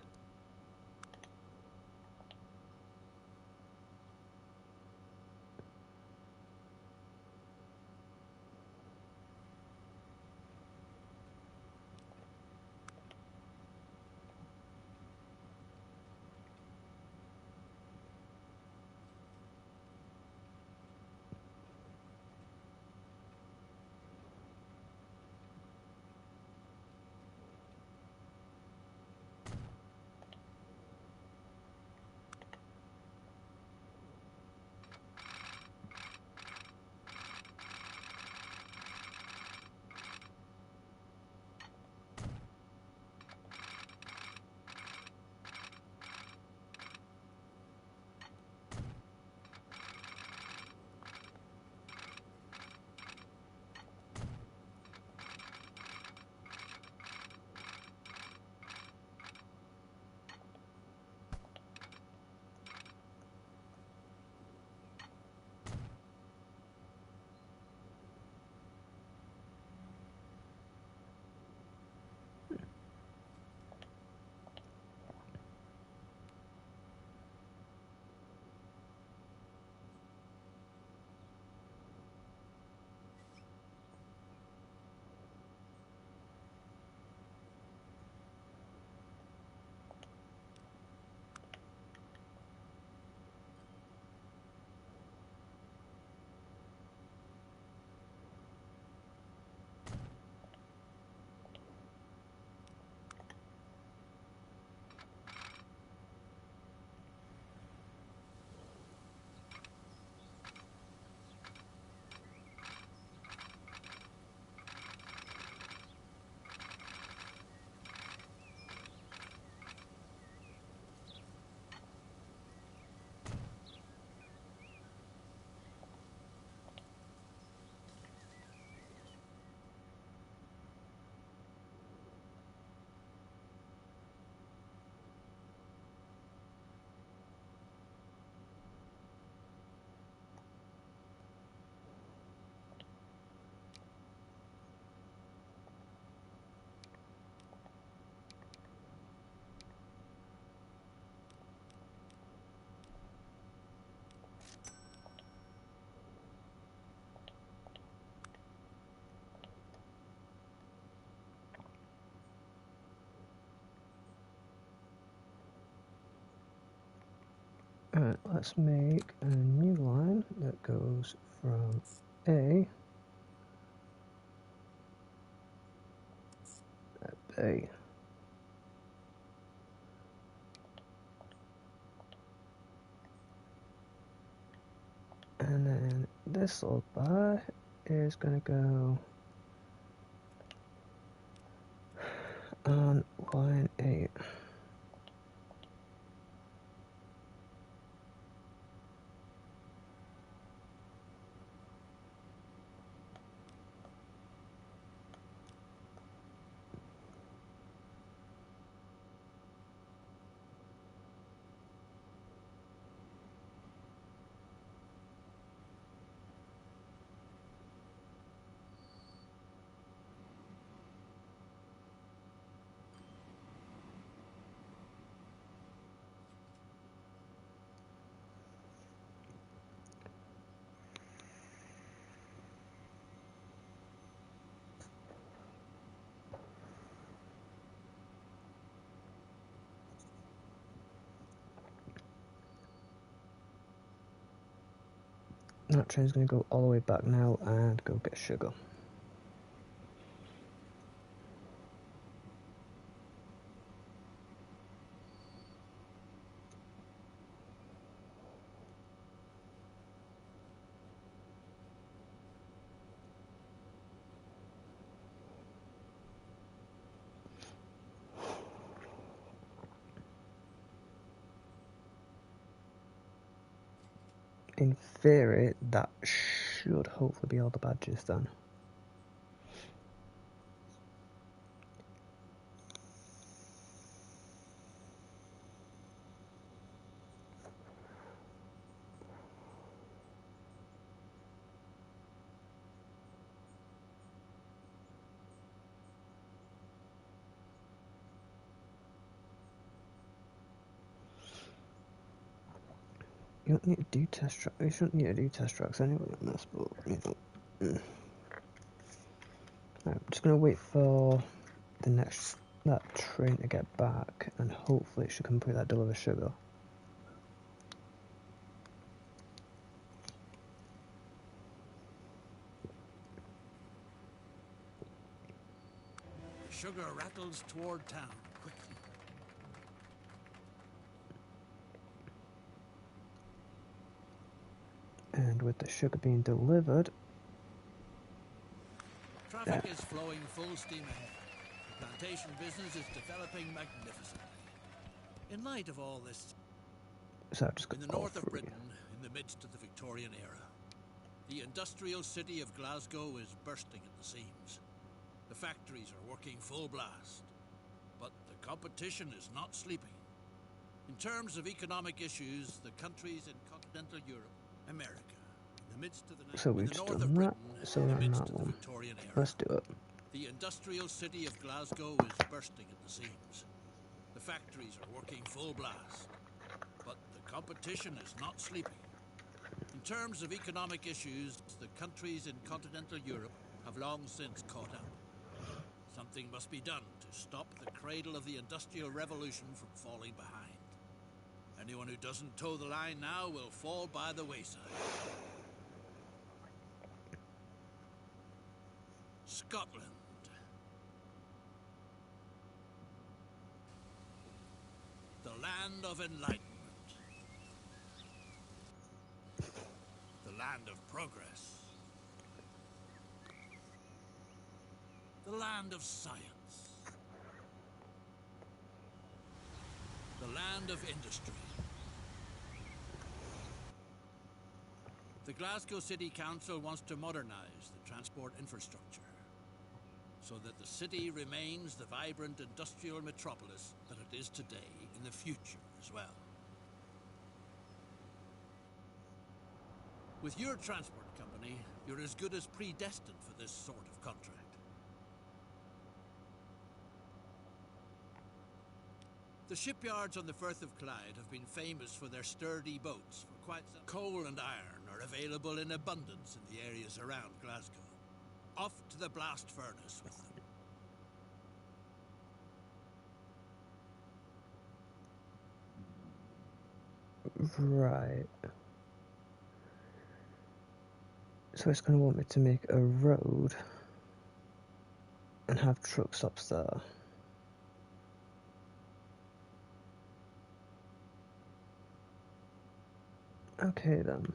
Alright, let's make a new line that goes from A at B. And then this little bar is going to go on line 8. That train's going to go all the way back now and go get sugar. In theory, that should hopefully be all the badges done. You don't need to do test tracks. You shouldn't need to do test tracks anyway on this, but you know. Right, I'm just gonna wait for that train to get back, and hopefully it should complete that deliver sugar. The sugar rattles toward town quickly. And with the sugar being delivered, Traffic is flowing full steam ahead. The plantation business is developing magnificently. In light of all this, so I've just got in the all north of three. Britain, in the midst of the Victorian era, the industrial city of Glasgow is bursting at the seams. The factories are working full blast, but the competition is not sleeping. In terms of economic issues, the countries in continental Europe, America, in the midst of the So we've in the just north done of that, Britain, so in we're the on midst that of the one. Victorian era, Let's do it. the industrial city of Glasgow is bursting at the seams. The factories are working full blast, but the competition is not sleeping. In terms of economic issues, the countries in continental Europe have long since caught up. Something must be done to stop the cradle of the Industrial Revolution from falling behind. Anyone who doesn't toe the line now will fall by the wayside. Scotland. The land of enlightenment. The land of progress. The land of science. The land of industry. The Glasgow City Council wants to modernise the transport infrastructure so that the city remains the vibrant industrial metropolis that it is today in the future as well. With your transport company, you're as good as predestined for this sort of contract. The shipyards on the Firth of Clyde have been famous for their sturdy boats for quite some time. Coal and iron are available in abundance in the areas around Glasgow. Off to the blast furnace with them. Right. So it's going to want me to make a road and have truck stops there. Okay then.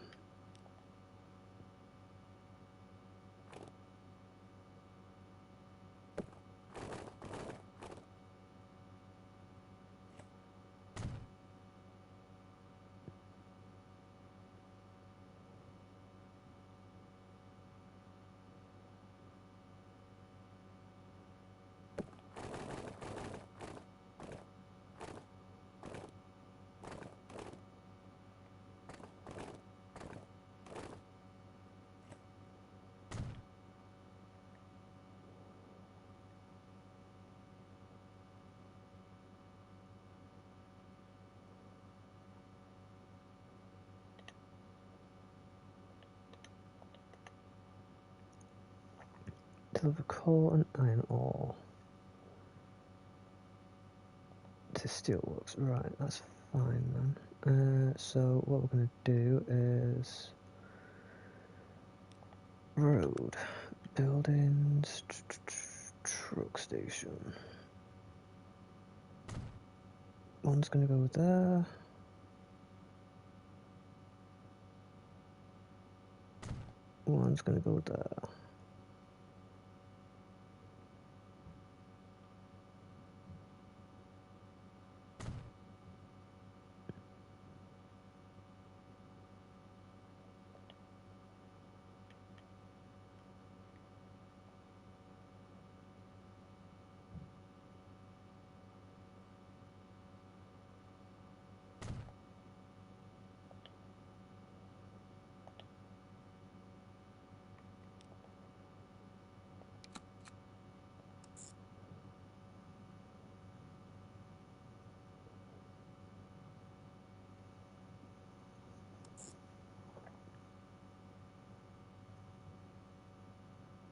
Deliver coal and iron ore to steelworks. Right, that's fine then. So what we're going to do is road, buildings, truck station. One's going to go there. One's going to go there.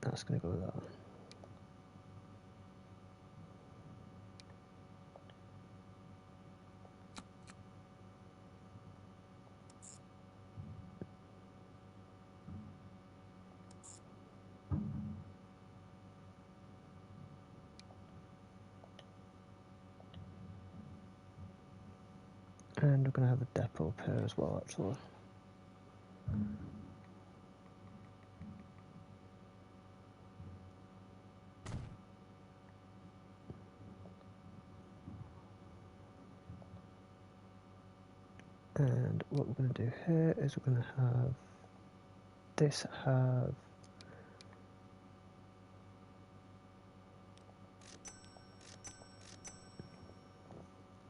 That's going to go there. And we're going to have a depot up here as well, actually. And what we're going to do here is we're going to have this have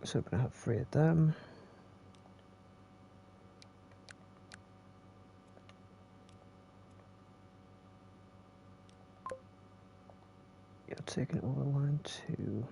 so we're going to have 3 of them. You're taking over line 2.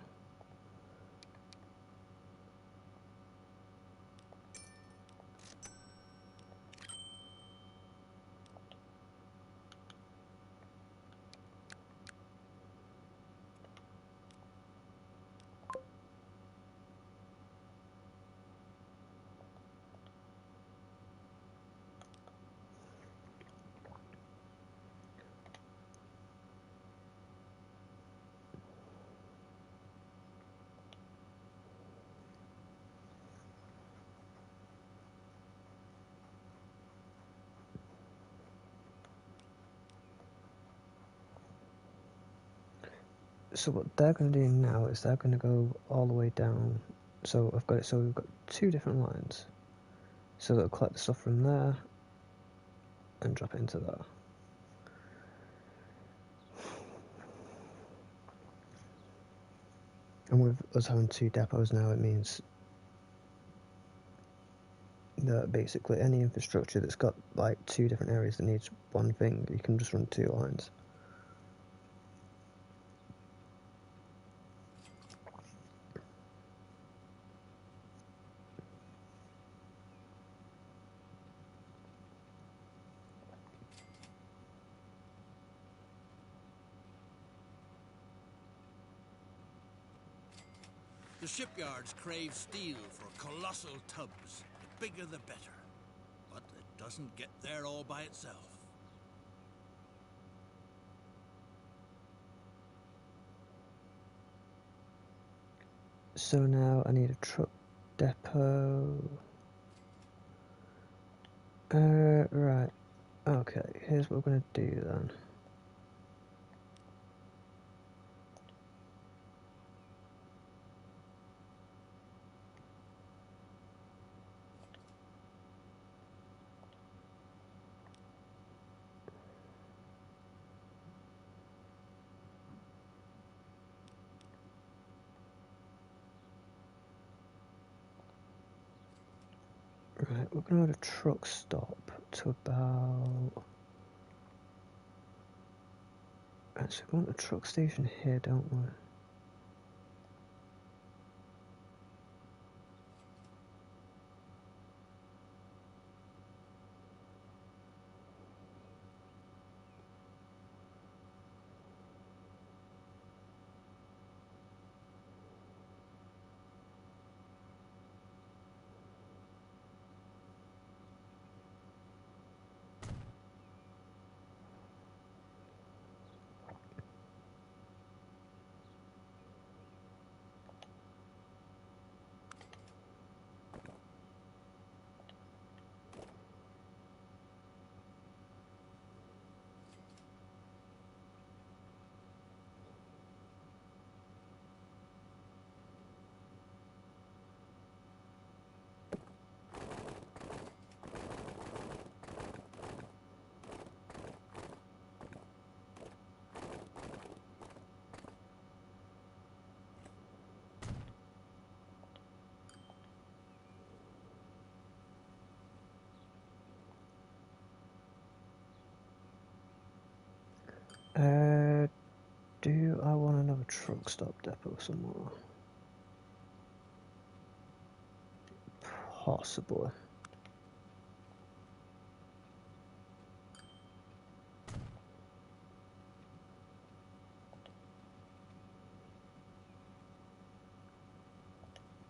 So what they're going to do now is they're going to go all the way down. So I've got it. So we've got 2 different lines. So they'll collect the stuff from there and drop it into there. And with us having 2 depots now, it means that basically any infrastructure that's got like 2 different areas that needs one thing, you can just run 2 lines. The shipyards crave steel for colossal tubs. bigger the better. But it doesn't get there all by itself. So now I need a truck depot. Right. Okay, here's what we're going to do then. Right, we're going to add a truck stop to about... Actually, we want a truck station here, don't we? Do I want another truck stop depot somewhere? Possibly.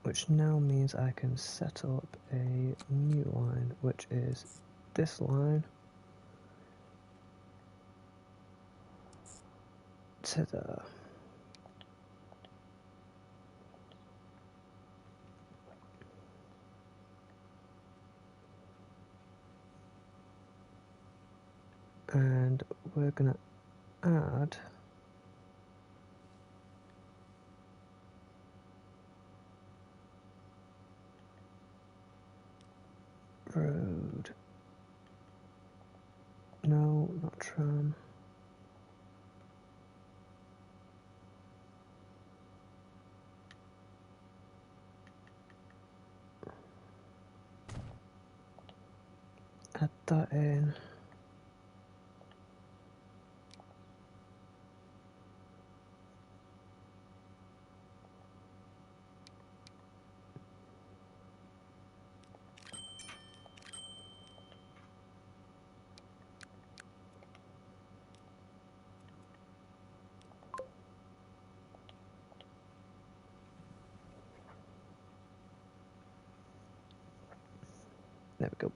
Which now means I can set up a new line, which is this line to there. And we're gonna add road. No, not tram. Add that in. There we go.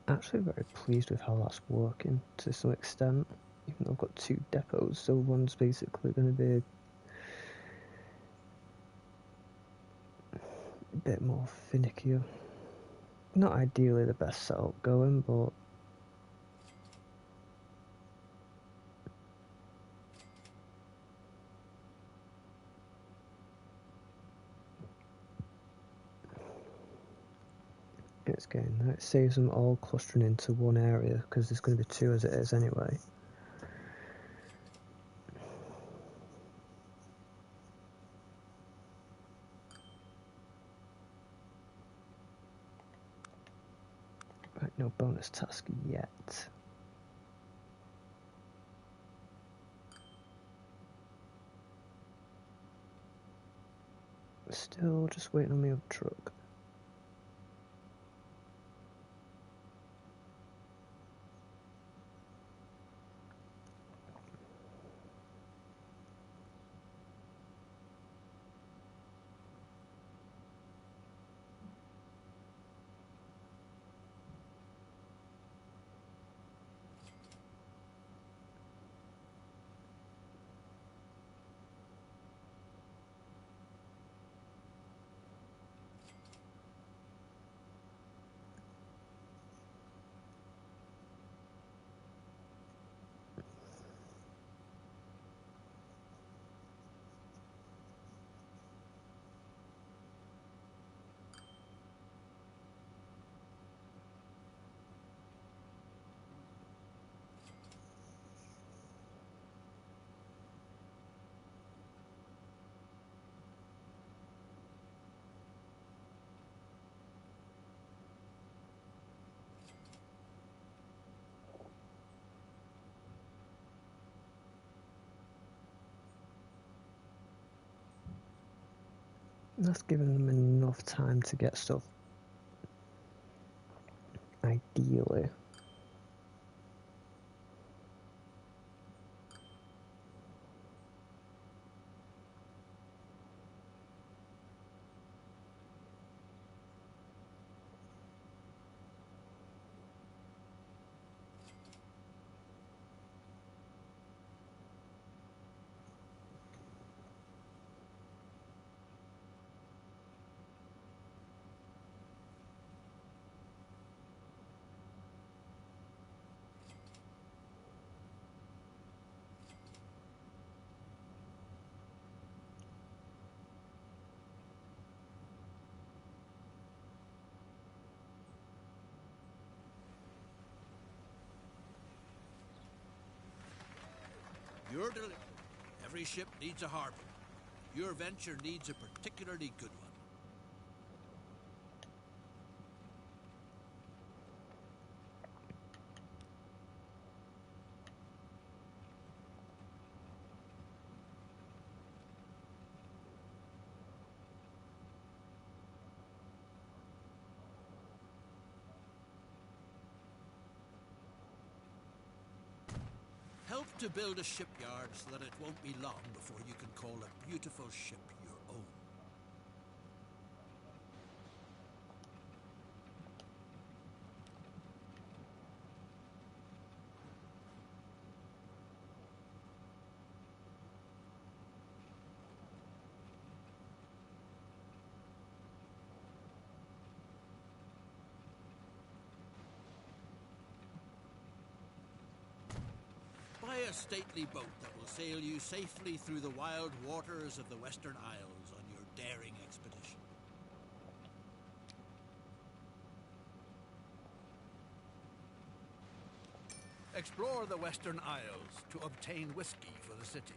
Actually very pleased with how that's working to some extent. even though I've got 2 depots, so one's basically going to be a bit more finicky. Not ideally the best setup going, but it's getting there. It saves them all clustering into one area, because there's going to be 2 as it is anyway. Right, no bonus task yet. Still just waiting on the other truck. That's giving them enough time to get stuff. Ideally. Every ship needs a harbor. Your venture needs a particularly good one. Help to build a shipyard so that it won't be long before you can call a beautiful ship your own. Buy a stately boat that will sail you safely through the wild waters of the Western Isles on your daring expedition. Explore the Western Isles to obtain whiskey for the city.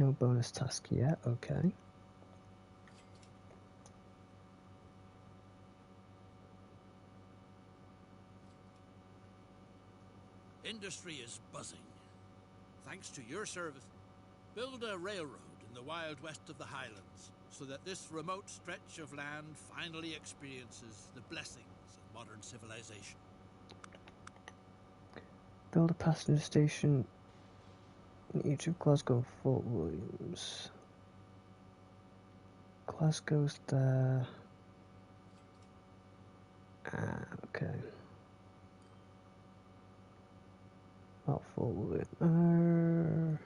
No bonus task yet, okay. Industry is buzzing. Thanks to your service, build a railroad in the wild west of the Highlands so that this remote stretch of land finally experiences the blessings of modern civilization. Build a passenger station in each of Glasgow and Fort Williams. Glasgow's there. Okay. Not Fort William.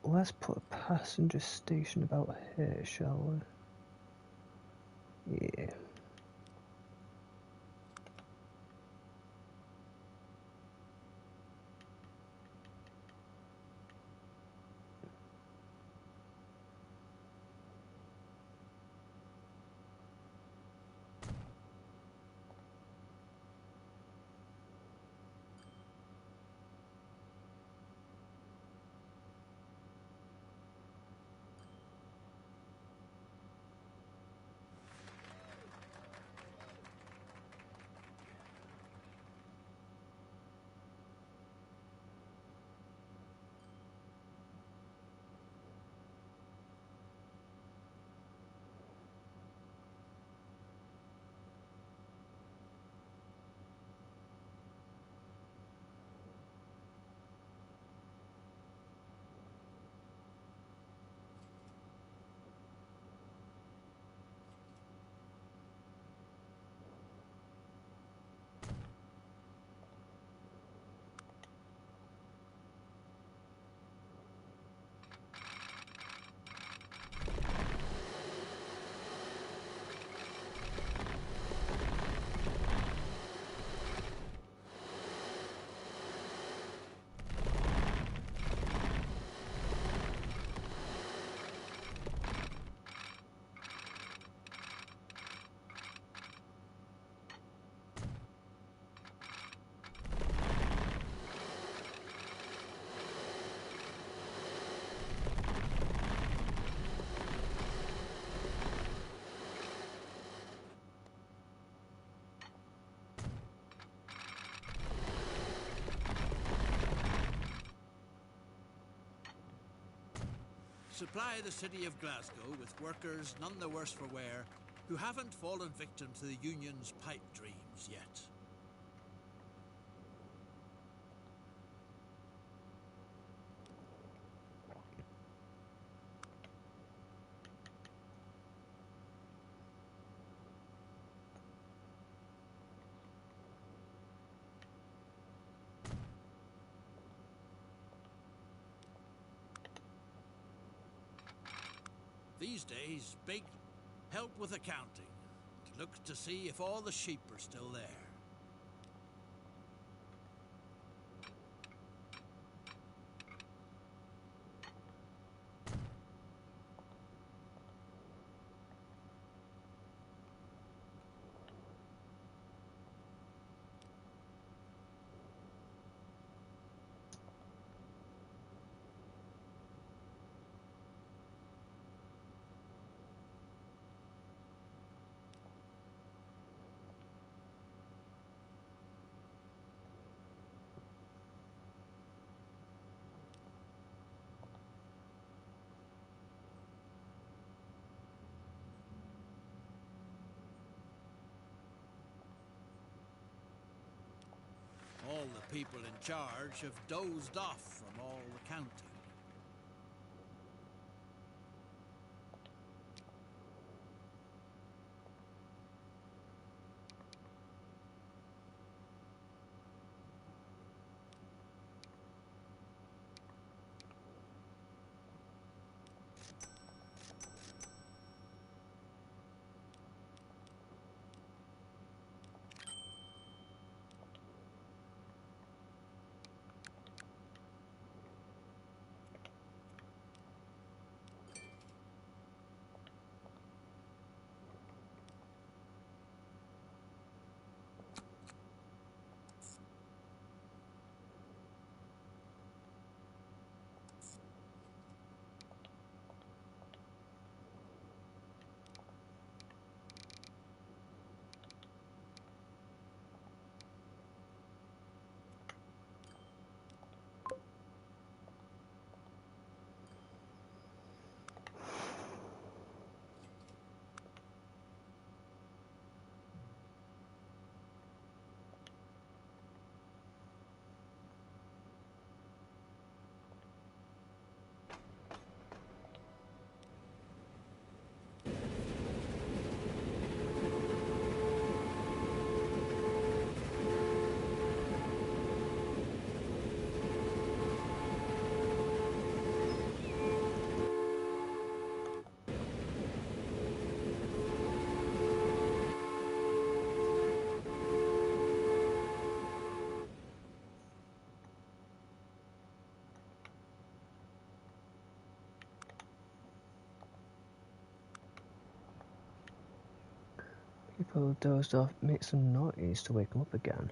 Let's put a passenger station about here, shall we? Yeah. Supply the city of Glasgow with workers none the worse for wear who haven't fallen victim to the Union's pipe dreams yet. These days, Big help with accounting. Look to see if all the sheep are still there. All the people in charge have dozed off from all the counting. people dozed off, make some noise to wake them up again.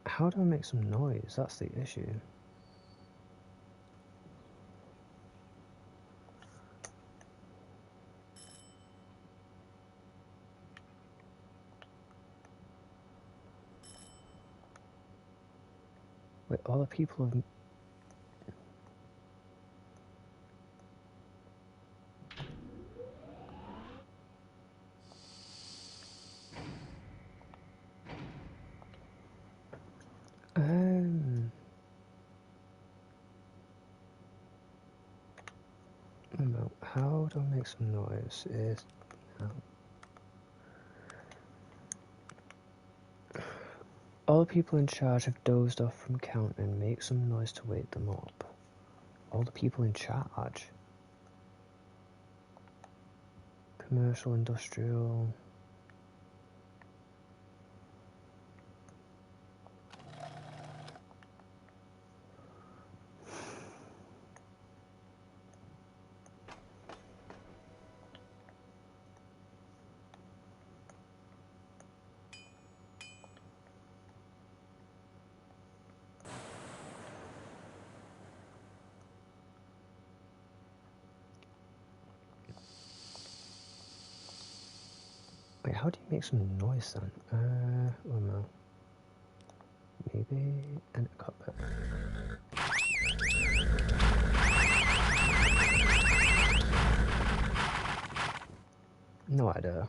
How do I make some noise? That's the issue. Wait, all the people have... No, how do I make some noise? All the people in charge have dozed off from counting. Make some noise to wake them up. All the people in charge. Commercial, industrial... Wait, how do you make some noise then? Oh no. Maybe in a cockpit. No idea.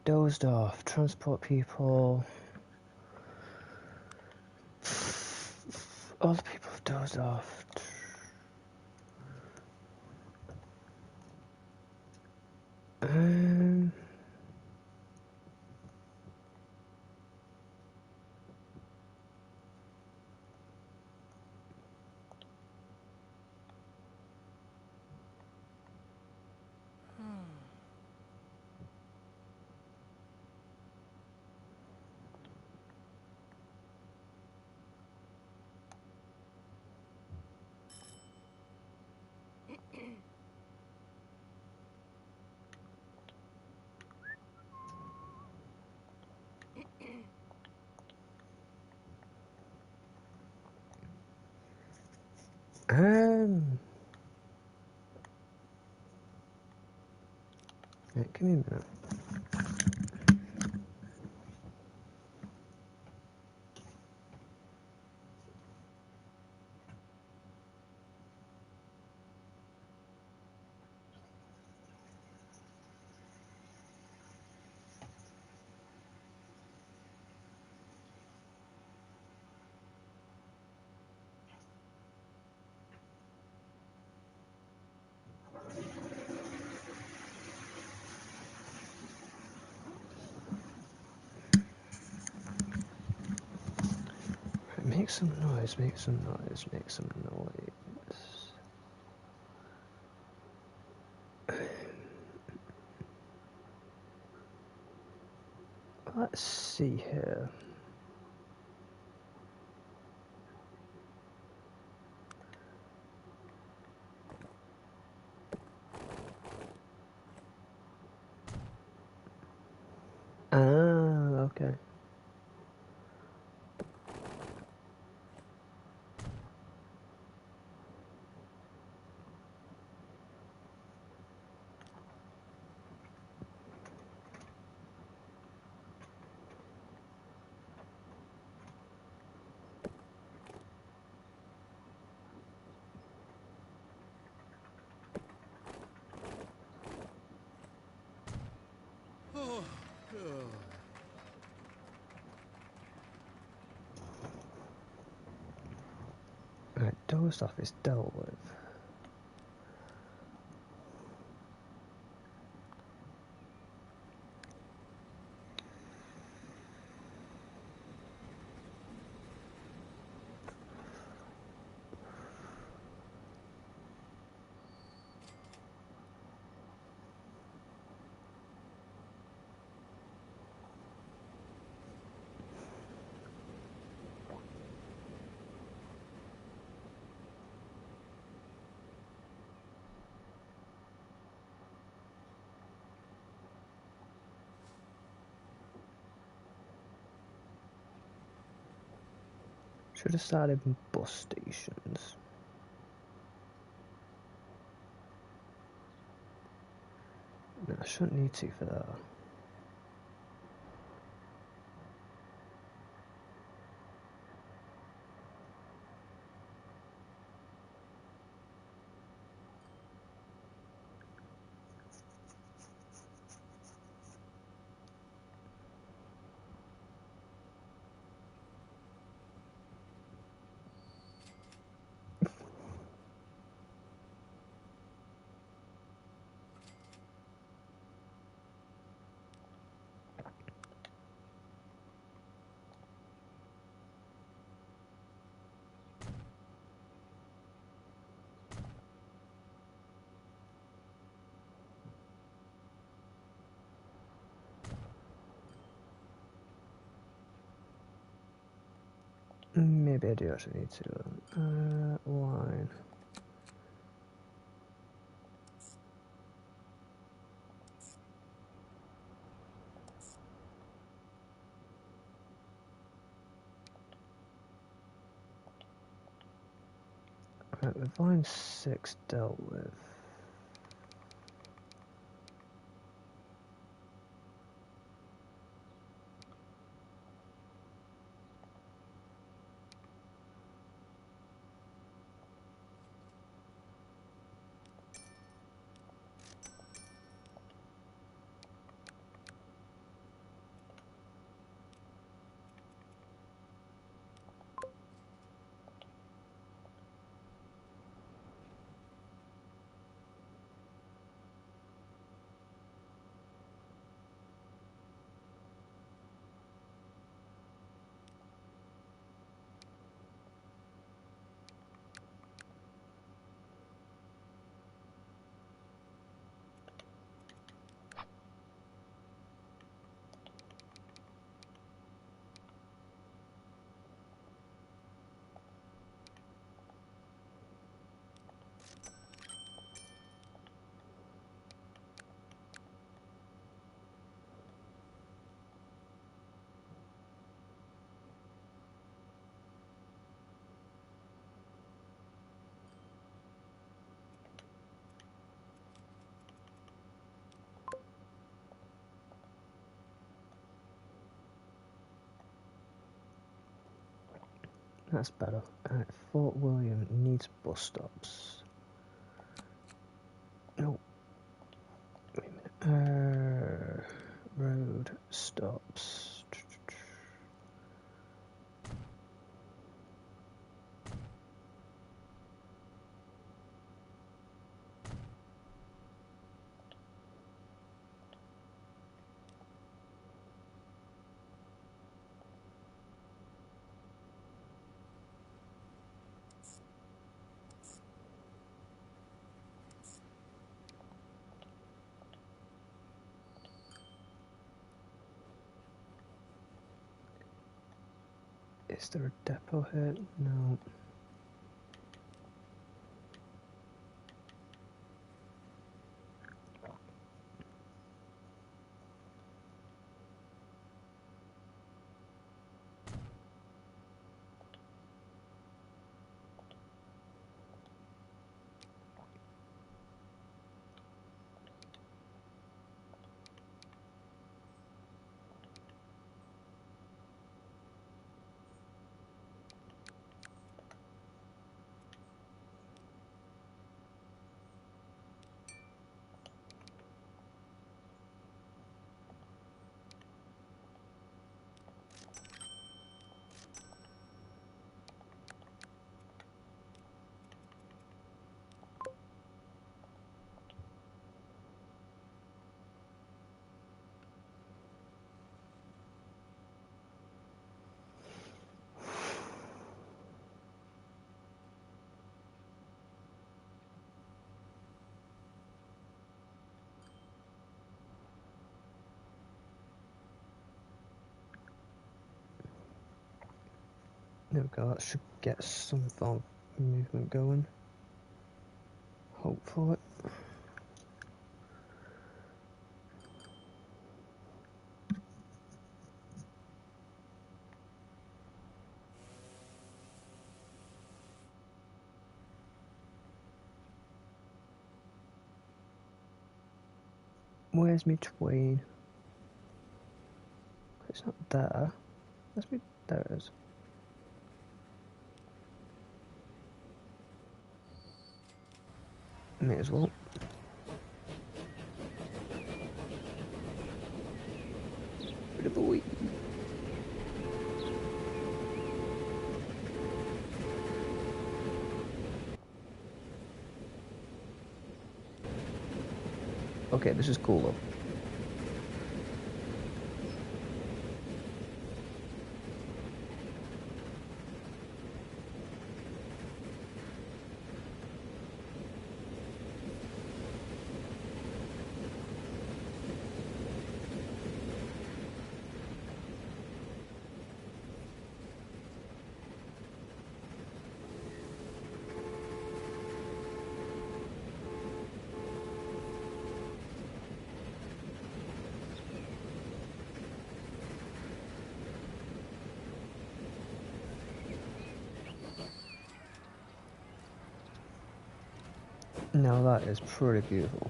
Dozed off, transport people. All the people have dozed off. Um... Right, give me a minute. Right, make some noise, make some noise, make some noise. Let's see here. Ah, okay. Oh, oh. Right, dozed off is dealt with. Should have started in bus stations. No, I shouldn't need to for that. Maybe I do actually need to. Line. Right, with line 6 dealt with. That's better. Fort William needs bus stops. No. Wait a minute. Road stops. Is there a depot here? No. There we go. That should get some form of movement going. Hopefully. Where's me Twain? It's not there. Where's me? There it is. May as well. Good boy. Okay, this is cool though. Now that is pretty beautiful.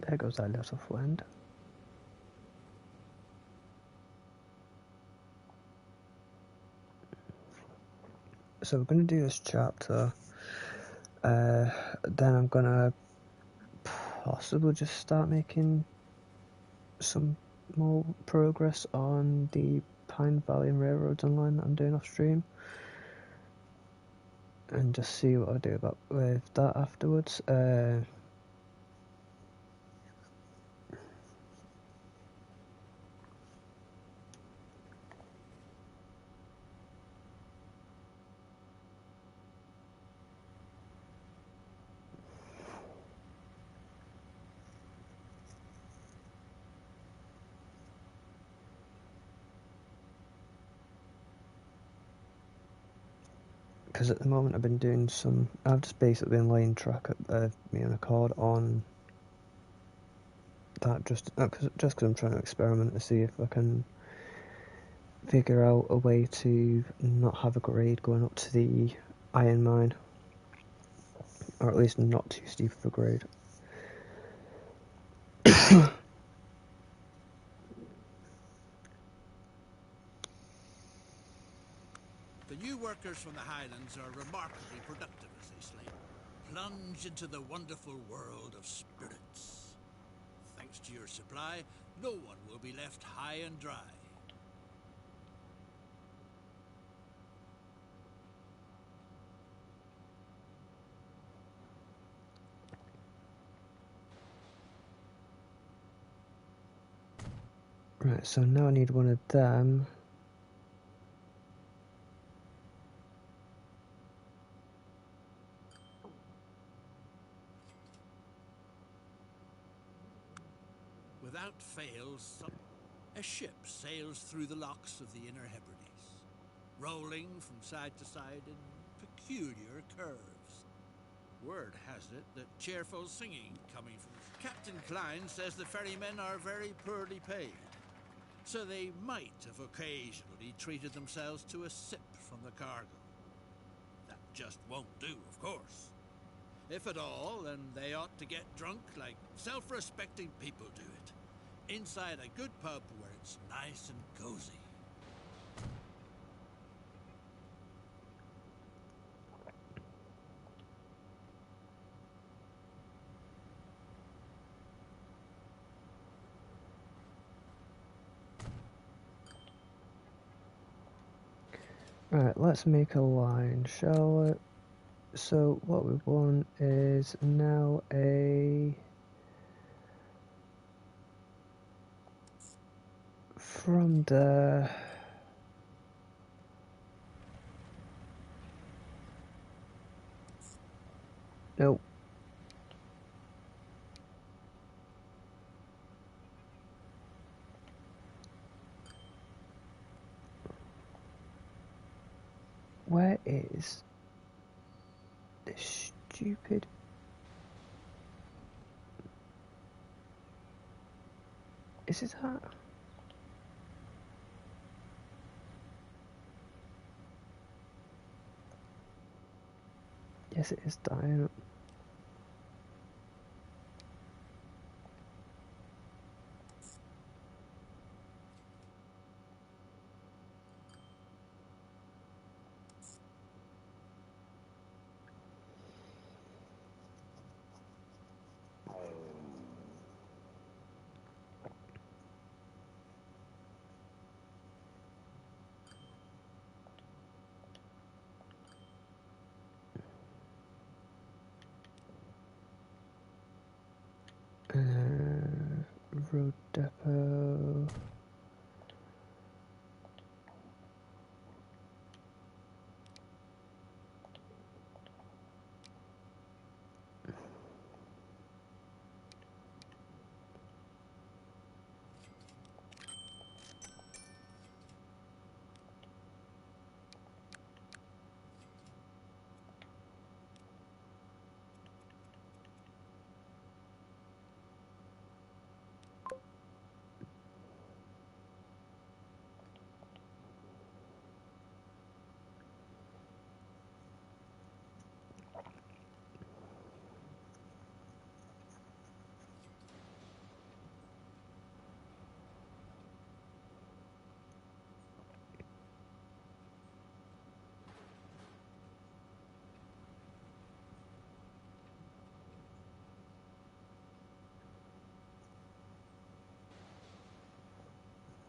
There goes our little friend. So we're going to do this chapter. Then I'm going to possibly just start making some more progress on the Pine Valley and Railroads Online that I'm doing off stream. And just see what I do with that afterwards. Because at the moment I've just basically been laying track of me on a card on that just because I'm trying to experiment to see if I can figure out a way to not have a grade going up to the iron mine, or at least not too steep of a grade. The new workers from the Highlands are remarkably productive as they slave. Plunge into the wonderful world of spirits. Thanks to your supply, no one will be left high and dry. Right, so now I need one of them. Without fail, a ship sails through the locks of the Inner Hebrides, rolling from side to side in peculiar curves. Word has it that cheerful singing coming from Captain Klein says the ferrymen are very poorly paid, so they might have occasionally treated themselves to a sip from the cargo. That just won't do, of course. If at all, then they ought to get drunk like self-respecting people do it, inside a good pub where it's nice and cozy. Right, let's make a line, shall we? So what we want is now from there. Nope. Where is this stupid... Is it that? Yes, it is dying. Road depot.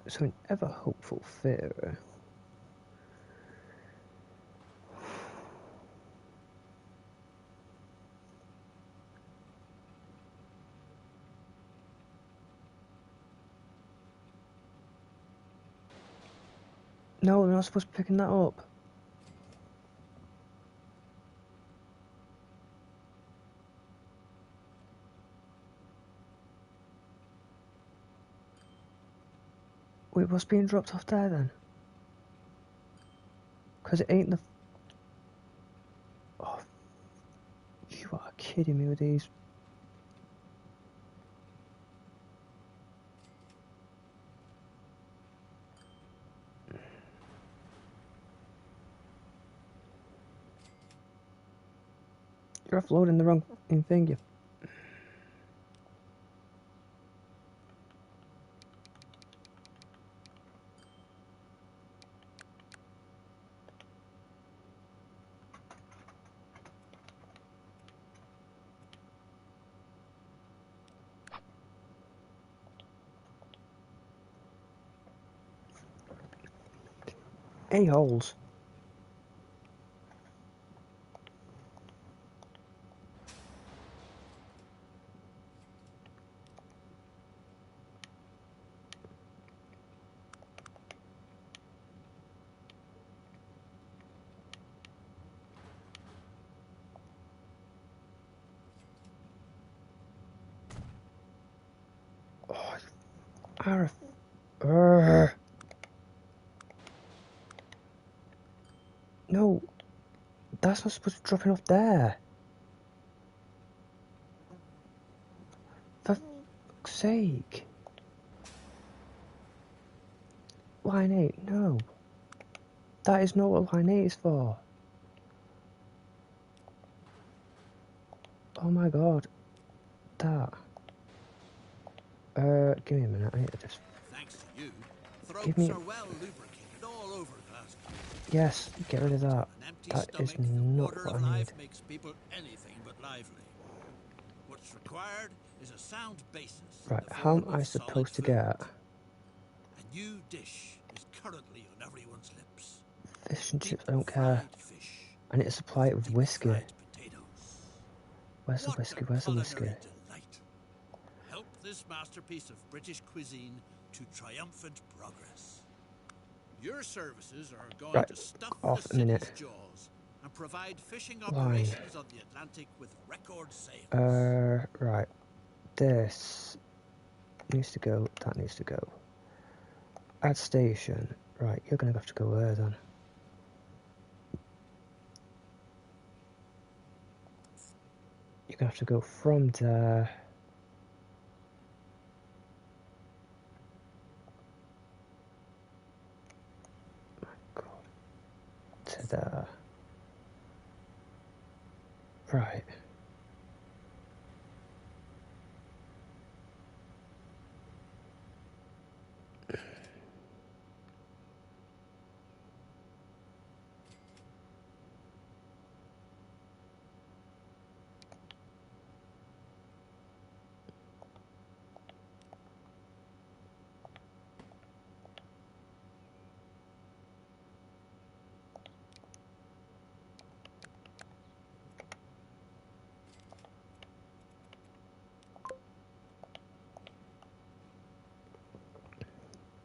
So an ever hopeful theory. No, we're not supposed to be picking that up. Wait, what's being dropped off there then? Because it ain't the... Oh, you are kidding me with these. You're offloading the wrong thing, you... Any holes? Oh, you are a... No, that's not supposed to be dropping off there. For fuck's sake. Line 8, no. That is not what line 8 is for. Oh my god. That. Give me a minute, I need to just... Thanks to you, Give throats me... are well lubricated all over Glasgow. Yes, get rid of that. An empty That is stomach, not order what of I need. life makes people anything but lively. What's required is a sound basis Right, in the how am form I of solid supposed to food. get A new dish is currently on everyone's lips. fish and Deep chips? I don't care. fried fish I need to supply it with deep whiskey. fried potatoes. Where's the What whiskey? a Where's the whiskey? culinary delight. Help this masterpiece of British cuisine to triumphant progress. Your services are going Right, to stuff off the a minute. city's jaws and provide fishing Line. operations on the Atlantic with record sales. Right. This needs to go, that needs to go. Add station. Right, you're gonna have to go there then. you're gonna have to go from there. My God, to there. Right.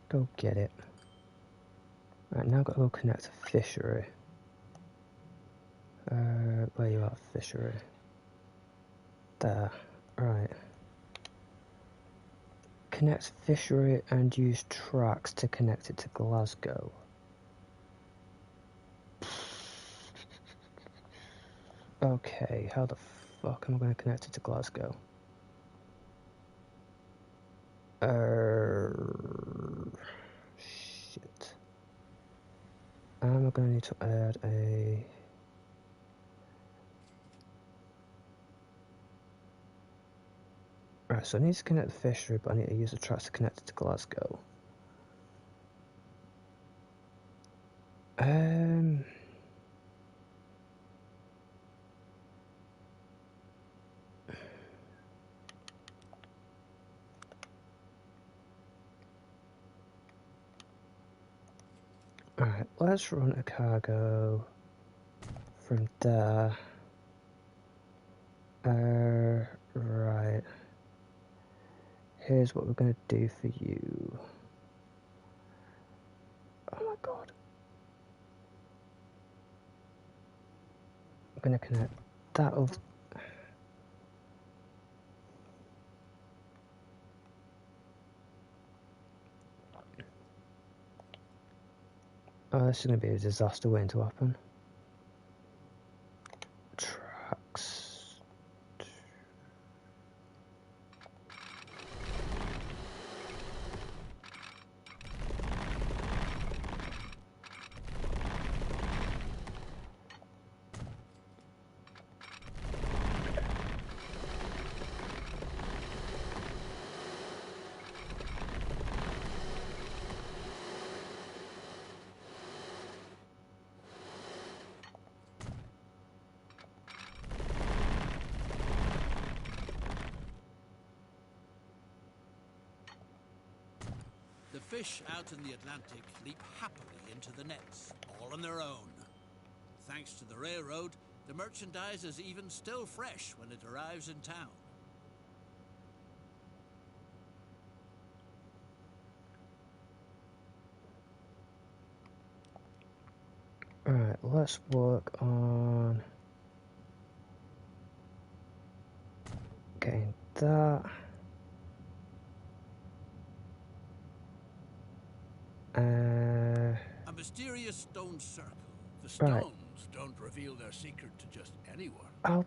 Go get it. Right, now I've got to go connect to fishery. Where you are, fishery? There. Right. Connect fishery and use tracks to connect it to Glasgow. Okay, how the fuck am I going to connect it to Glasgow? Shit. Am I going to need to add a... Right, so I need to connect the fishery, but I need to use the tracks to connect it to Glasgow. Alright, let's run a cargo from there. Right. Here's what we're going to do for you. Oh my God. I'm going to connect that over. Oh, this is going to be a disaster waiting to happen. Tracks. The fish out in the Atlantic leap happily into the nets, all on their own. Thanks to the railroad, the merchandise is even still fresh when it arrives in town. Alright, let's work on getting that. A mysterious stone circle. The Right. stones don't reveal their secret to just anyone. I'll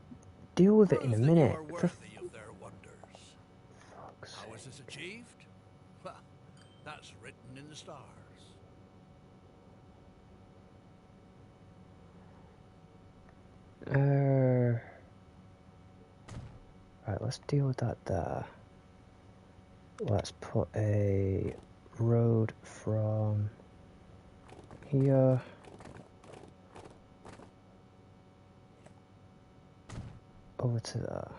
deal with it in a Prove that minute. you are worthy of their wonders. How was this achieved? Well, that's written in the stars. Right, let's deal with that there. Let's put a road from here over to there.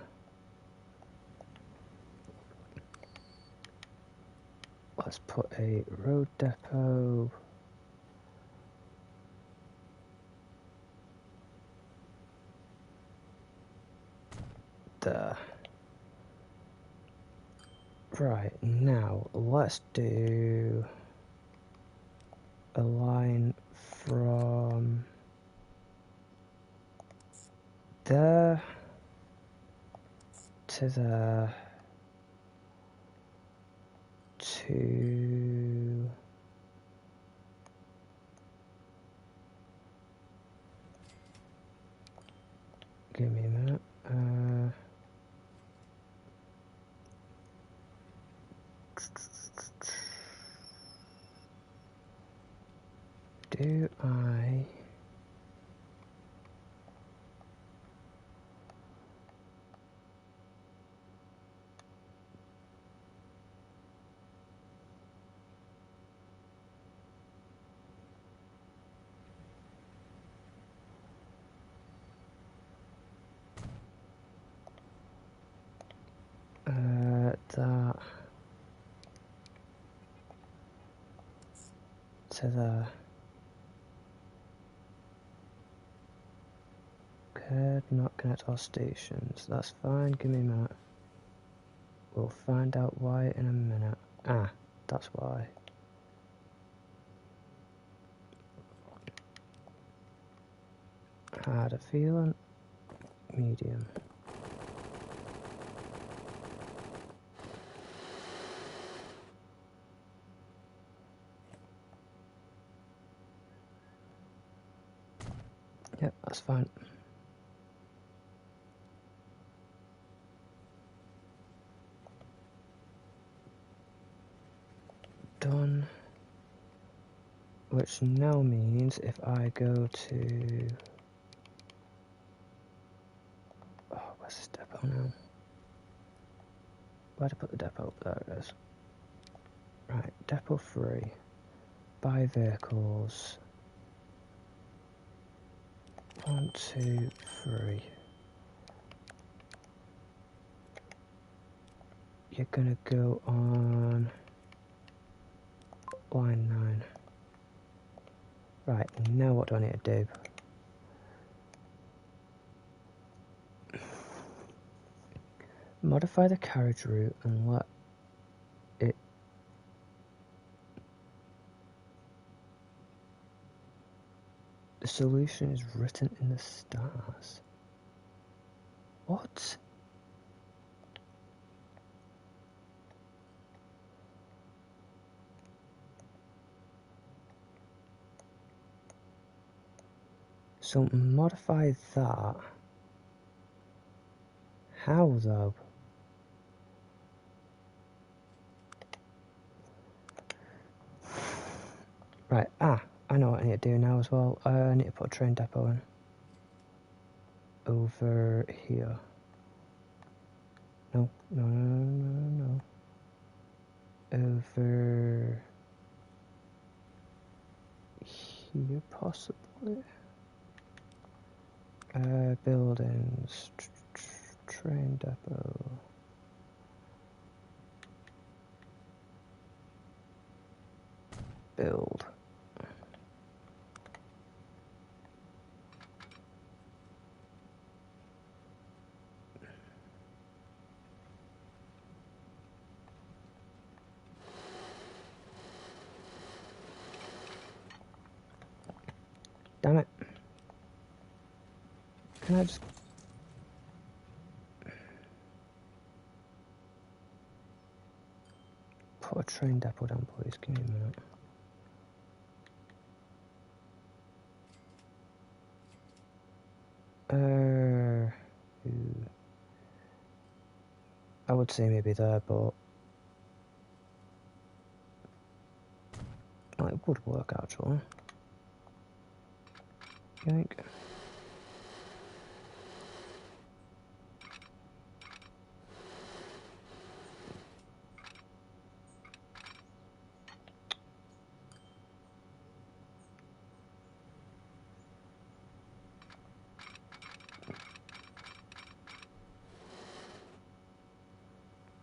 Let's put a road depot there. Right, now let's do a line from there to there to give me a minute. Do I... that to the could not connect all stations. That's fine, give me a minute. We'll find out why in a minute. Ah, that's why. Had a feeling. Medium. Yep, that's fine. Done. Which now means if I go to... Oh, where's this depot now? Where'd I put the depot? There it is. Right, depot 3. Buy vehicles. 1, 2, 3. You're gonna go on line 9. Right, now what do I need to do? Modify the carriage route and let it... The solution is written in the stars. What? So modify that. How though? Right, I know what I need to do now as well. I need to put a train depot in. Over here. No. Over here possibly. Buildings. Train depot. Build. Damn it. Can I just... Put a train depot down, please? Give me a minute. I would say maybe there, but it would work actually. You think?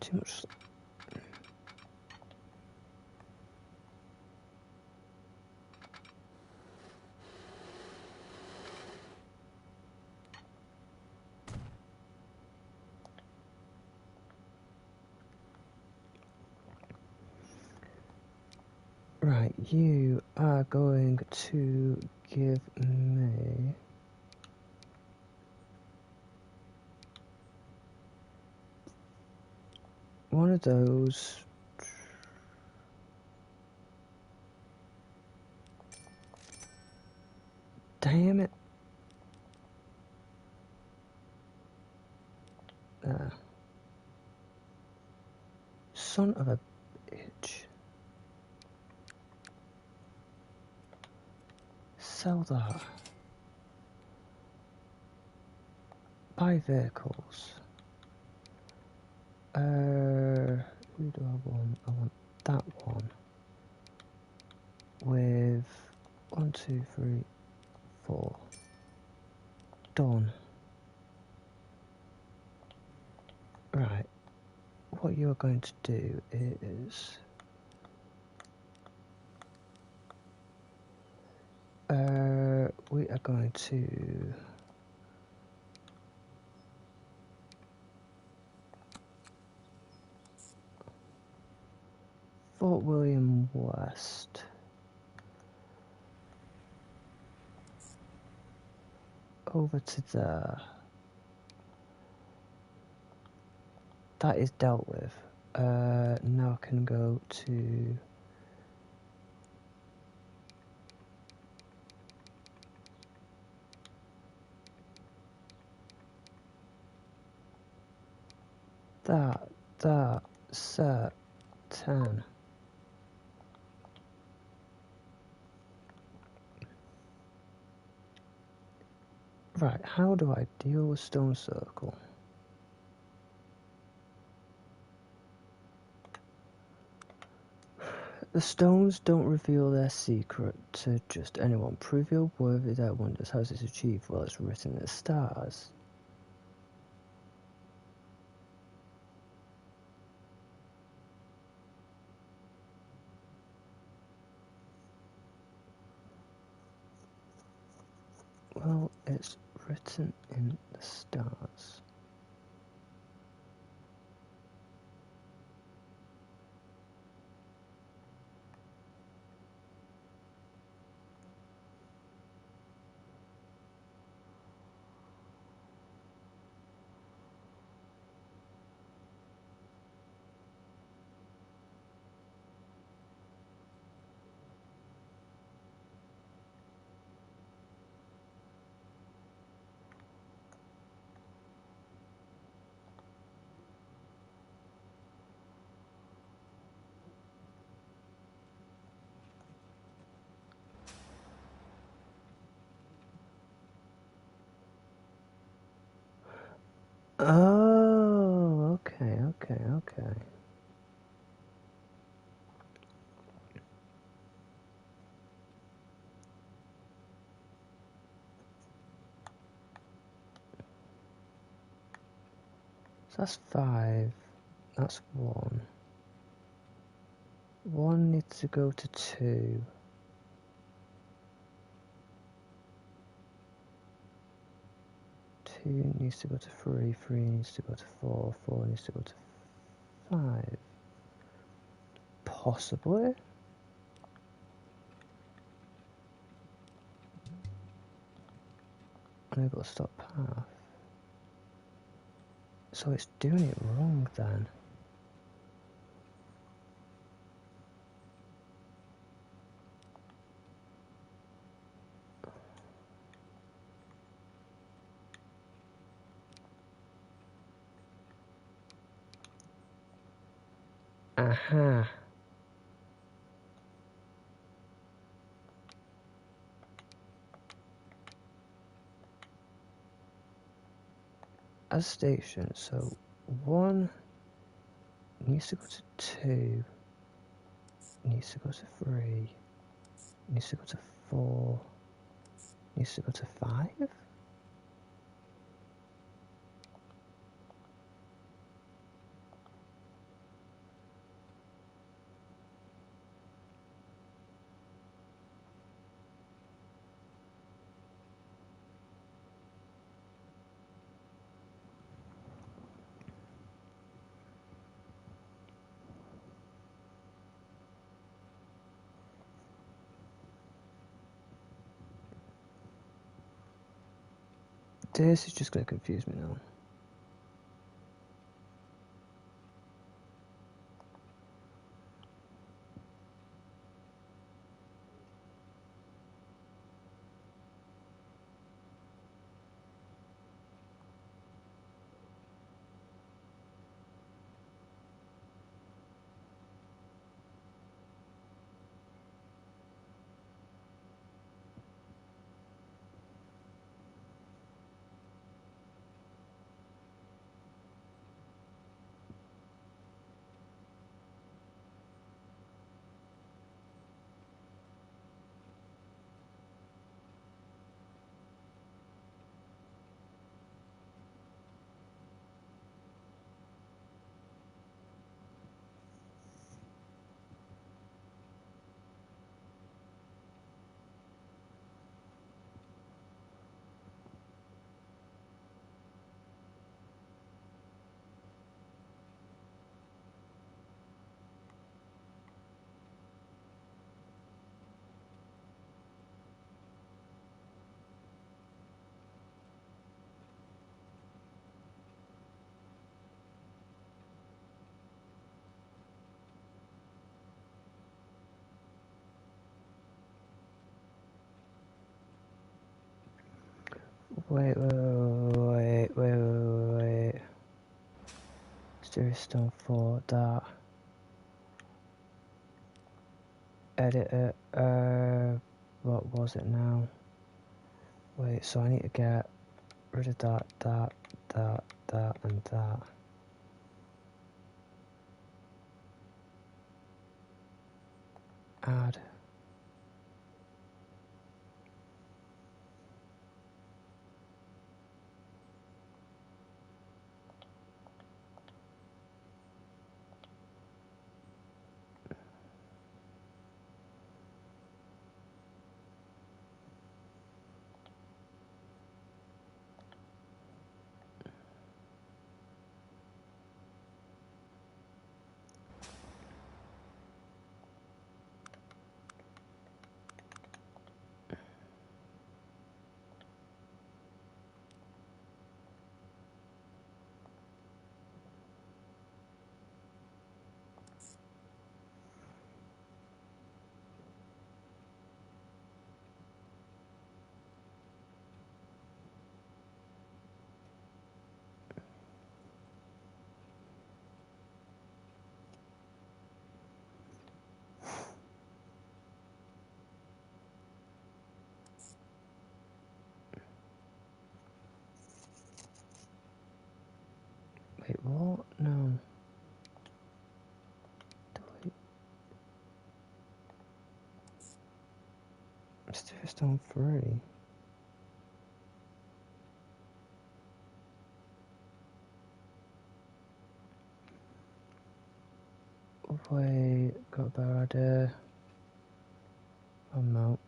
Too much. Right, you are going to give me one of those. Damn it. Son of a sell that. Buy vehicles. Who do I want? I want that one. With 1, 2, 3, 4. Done. Right. What you're going to do is we are going to Fort William West. Over to there. That is dealt with. Now I can go to that, set, 10. Right, how do I deal with Stone Circle? The stones don't reveal their secret to just anyone. Prove you're worthy their wonders. How is this achieved? Well, it's written in the stars. Well, it's written in the stars. Oh, okay. So that's 5. That's 1. 1 needs to go to 2. 2 needs to go to 3. 3 needs to go to 4. 4 needs to go to 5. Possibly. Unable to stop path. So it's doing it wrong then. Aha. As station, so 1 needs to go to 2, needs to go to 3, needs to go to 4, needs to go to 5? This is just going to confuse me now. Wait. Mysterious Stone 4, that. Editor, what was it now? Wait, so I need to get rid of that, and that. Add. Wait, what? No. Delete. Mysterious Stone 3. Wait, got a better idea. No.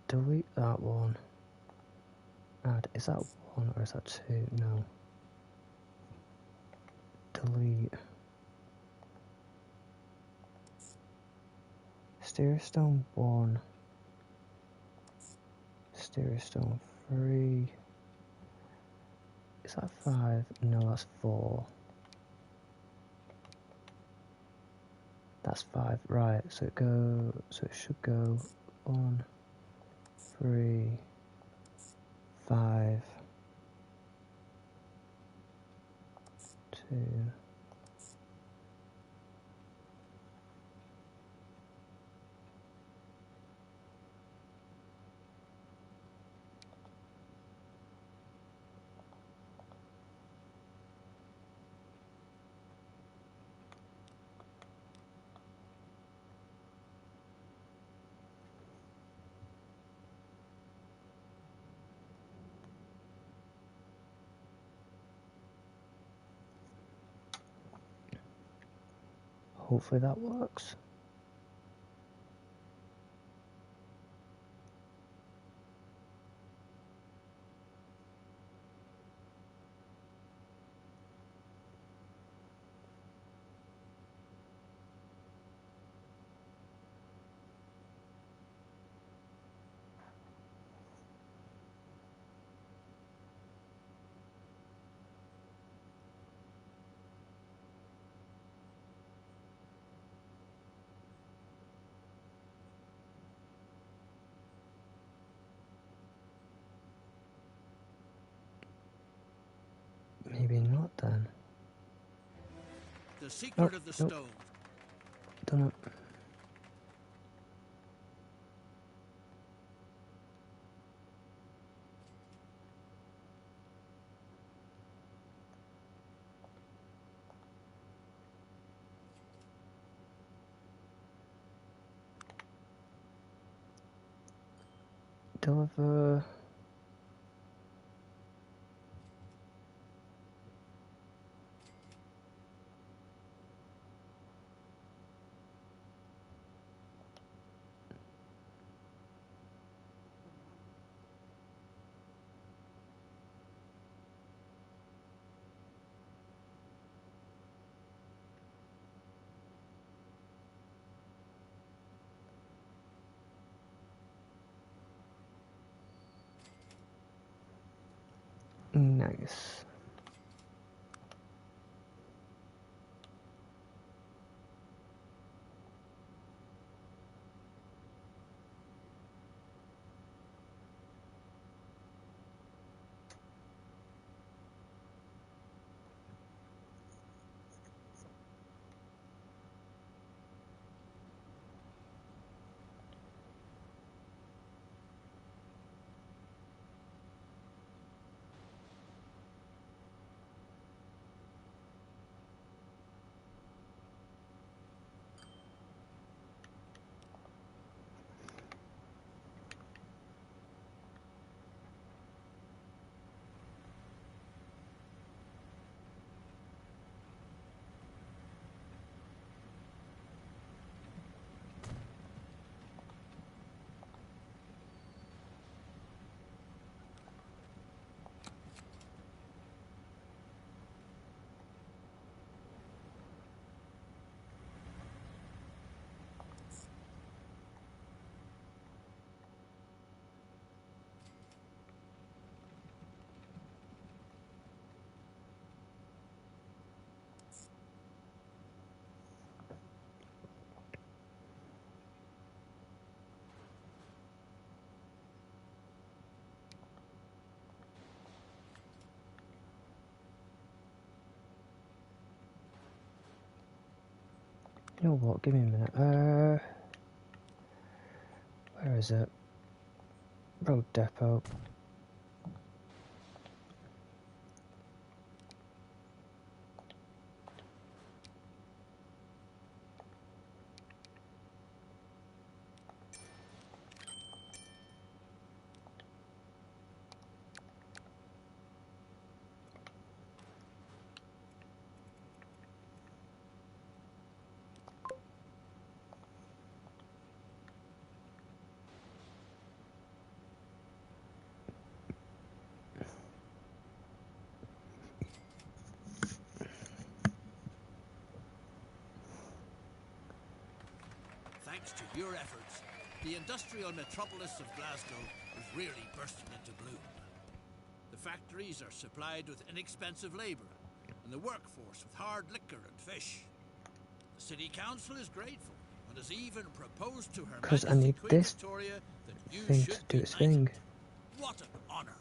Delete that one. Add, is that 1 or is that 2? No. Delete. Mysterious Stone 1. Mysterious Stone 3. Is that 5? No, that's 4. That's 5, right, so it should go 1, 3, 5, 2. Hopefully that works. Maybe not then. The secret of the Nope. stone. Done it. Deliver. Nice. You know what? Give me a minute. Where is it? Road depot. Thanks to your efforts, the industrial metropolis of Glasgow is really bursting into bloom. The factories are supplied with inexpensive labour, and the workforce with hard liquor and fish. The city council is grateful, and has even proposed to Her Because I Majesty need Queen this Victoria that you thing should to do be its knighted. thing. What an honour!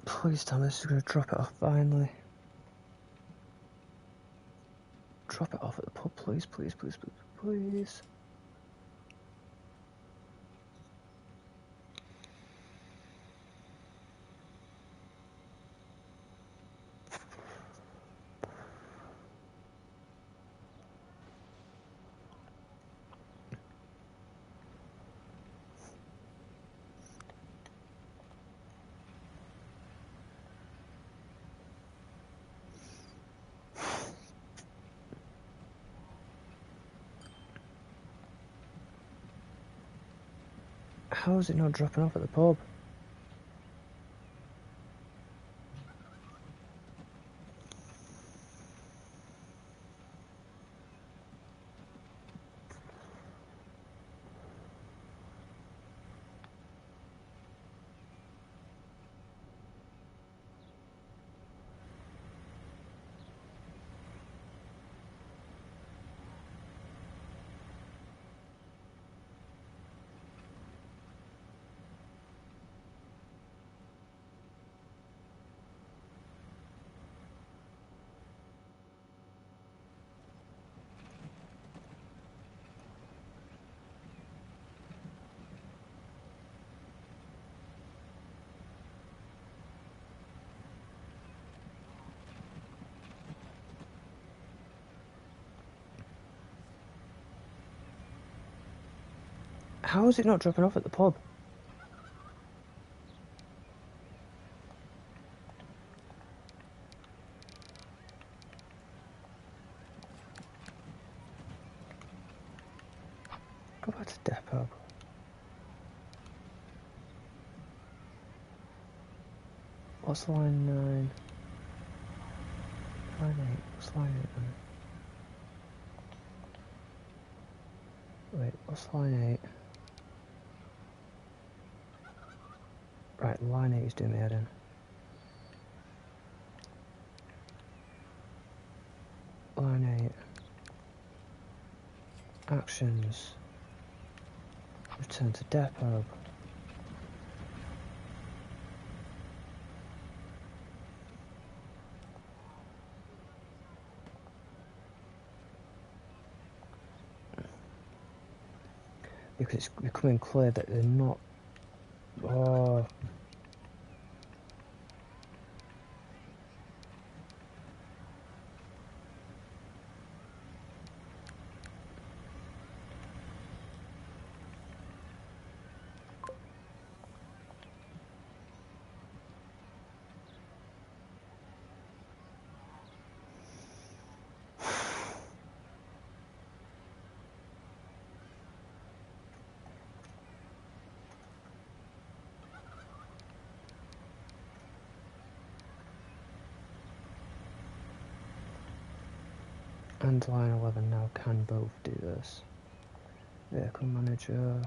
Please tell me this is going to drop it off finally. Drop it off at the pub, please, please, please, please, please. How is it not dropping off at the pub? How is it not dropping off at the pub? Go back to depot. What's line 9? Line 8. What's line 8 then? Wait, what's line 8? Right, line 8 is doing me head in. Line 8. Actions. Return to depot. Because it's becoming clear that they're not... Oh... And line 11 now can both do this. Vehicle manager...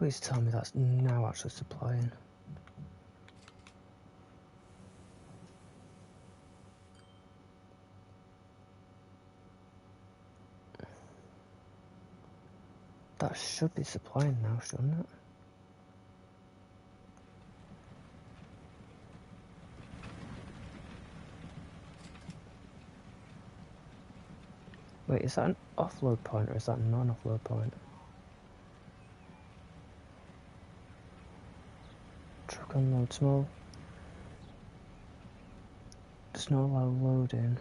Please tell me that's now actually supplying. That should be supplying now, shouldn't it? Wait, is that an offload point or is that a non-offload point? Truck unload small. Does not allow loading.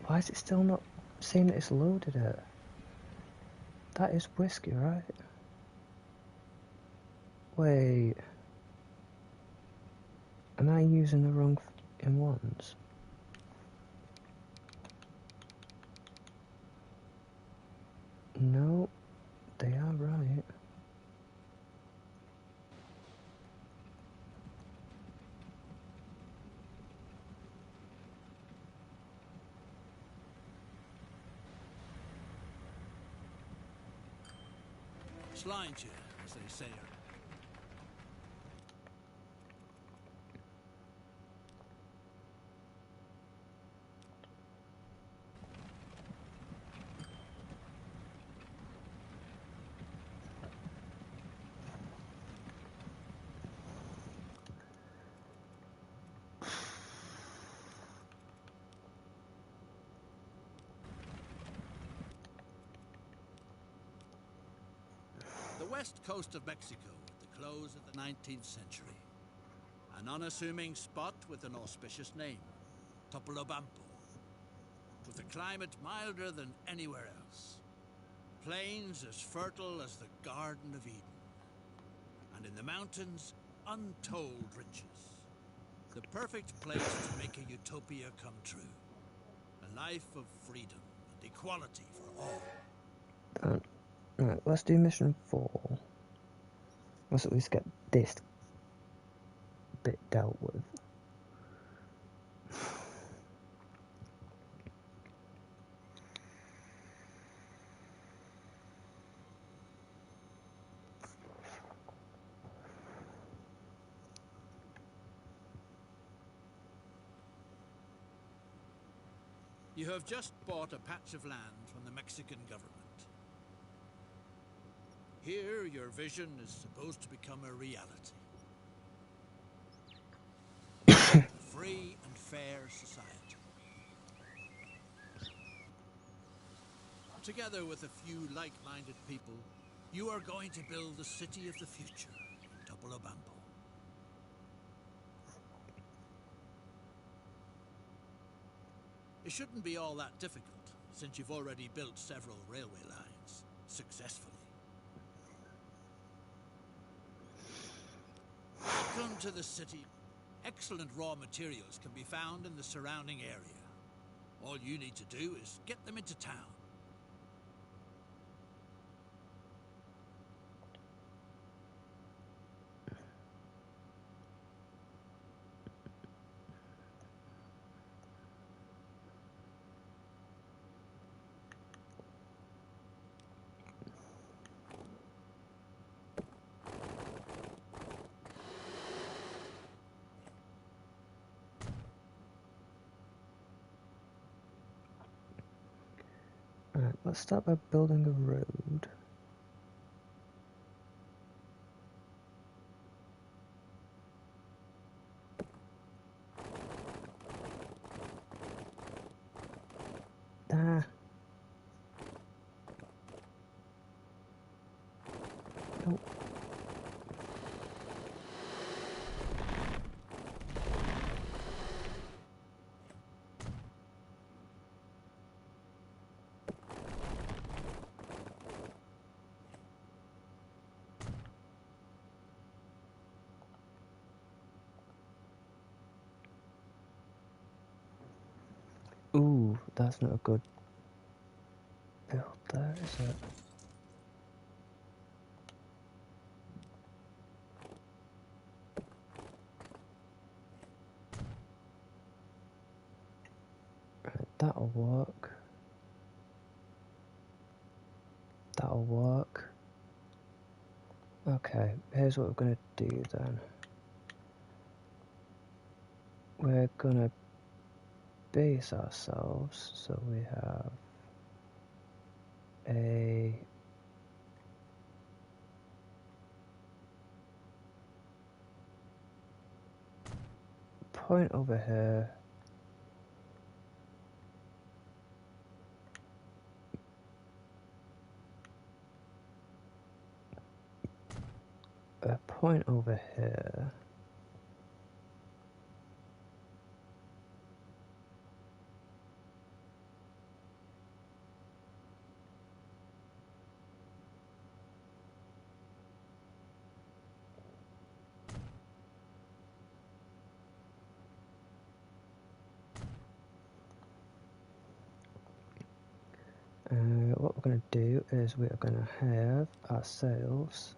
Why is it still not saying that it's loaded it? That is whiskey, right? Wait. Am I using the wrong in ones? No, they are right. Slide you, as they say. The west coast of Mexico at the close of the 19th century. An unassuming spot with an auspicious name, Topolobampo, with a climate milder than anywhere else. Plains as fertile as the Garden of Eden. And in the mountains, untold riches. The perfect place to make a utopia come true. A life of freedom and equality for all. Right, let's do mission 4. Let's at least get this bit dealt with. You have just bought a patch of land from the Mexican government. Here, your vision is supposed to become a reality. A free and fair society. Together with a few like-minded people, you are going to build the city of the future in Topolobampo. It shouldn't be all that difficult, since you've already built several railway lines, successfully. Welcome to the city. Excellent raw materials can be found in the surrounding area. All you need to do is get them into town. Alright, let's start by building a road. Ah. Nope. Ooh, that's not a good build there, is it? That'll work. That'll work. Okay, here's what we're going to do then. We're going to base ourselves so we have a point over here, a point over here, what we're going to do is we are going to have ourselves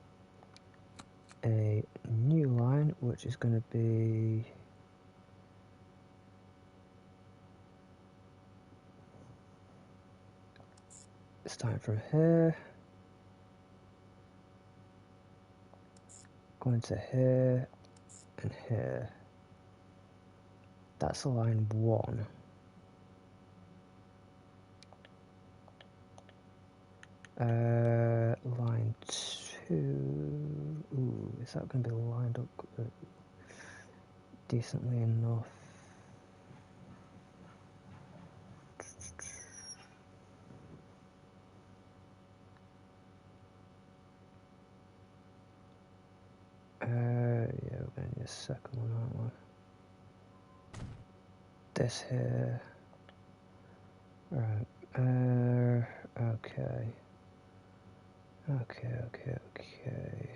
a new line which is going to be starting from here, going to here and here. That's line 1. Line 2. Ooh, is that going to be lined up decently enough? Yeah, we're going to need a second one, aren't we? This here. Right. Okay. Okay.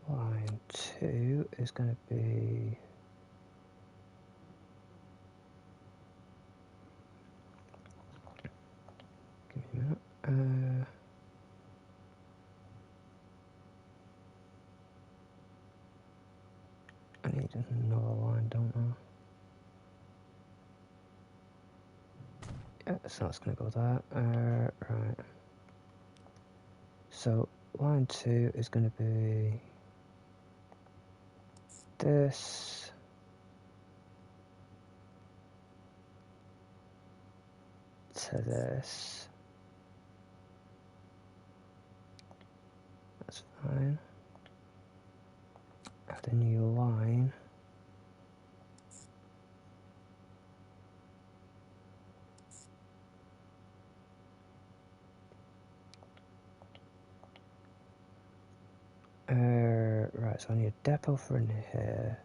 Line 2 is going to be give me a minute. I need another line, don't I? Yeah, so that's going to go there. Right. So line 2 is going to be this. To this. That's fine. Add a new line. Right, so I need a depot for in here.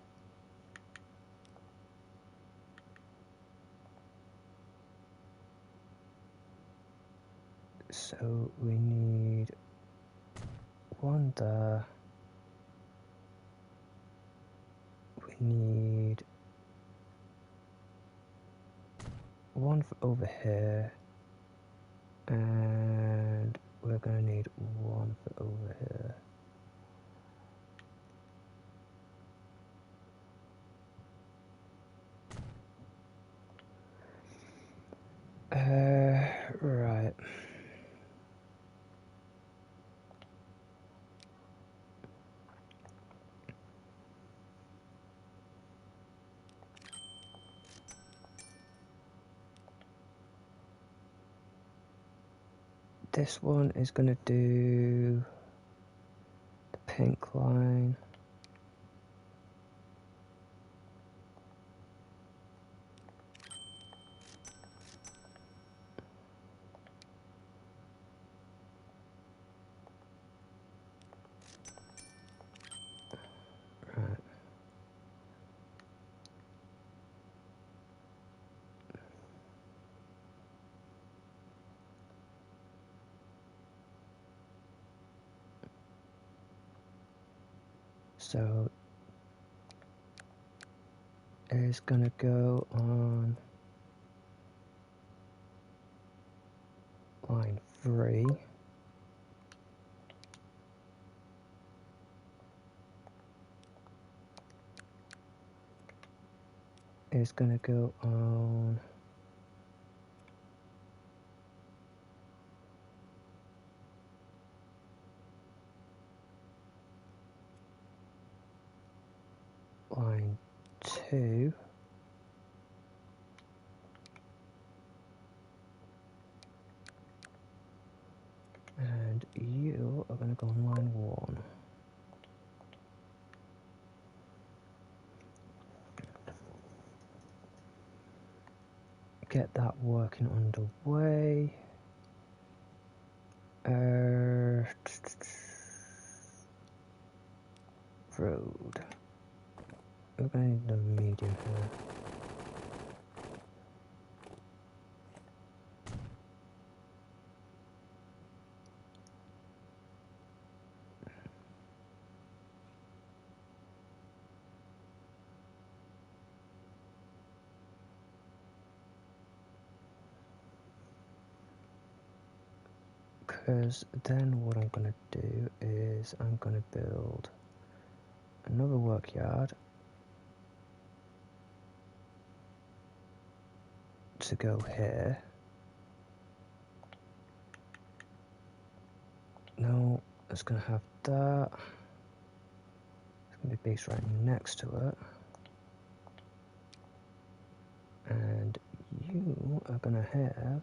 So we need one there. We need one for over here. And we're going to need one for over here. Right. This one is going to do the pink line. Right. So it's going to go on line 3. is going to go on line 2, and you are going to go on line 1. Get that working underway. Road. We're going to need the medium here. Because then what I'm going to do is I'm going to build another work yard to go here. No, it's going to have that. It's going to be based right next to it. And you are going to have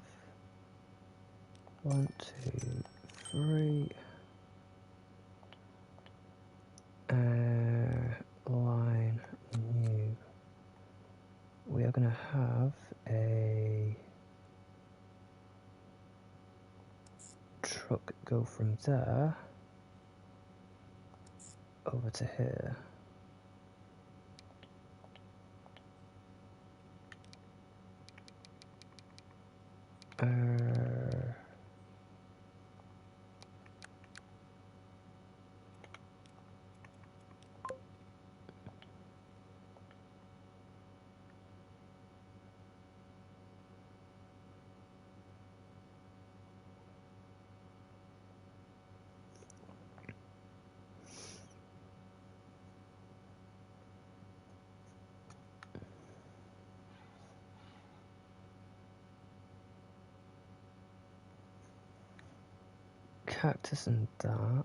1, 2, 3. Line new. We are going to have a truck go from there over to here. Cactus and that.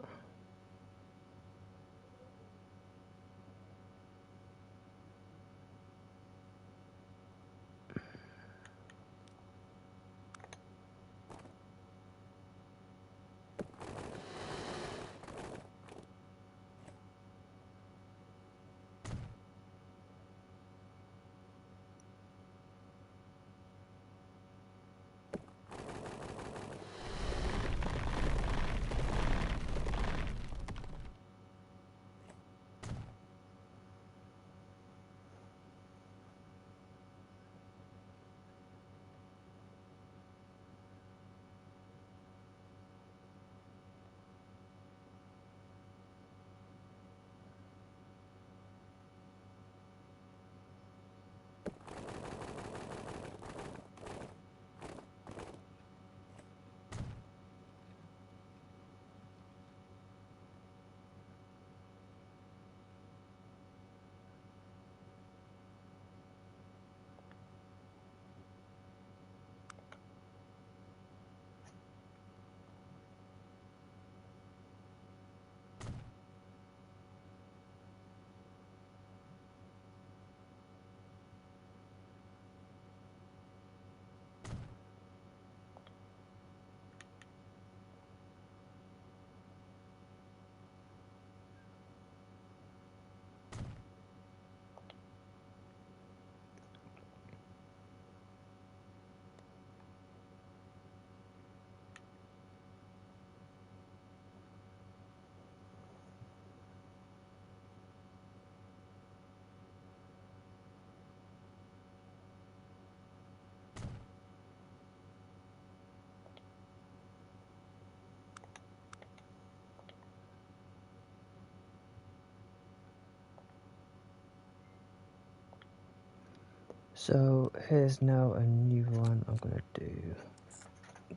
So here's now a new one I'm going to do.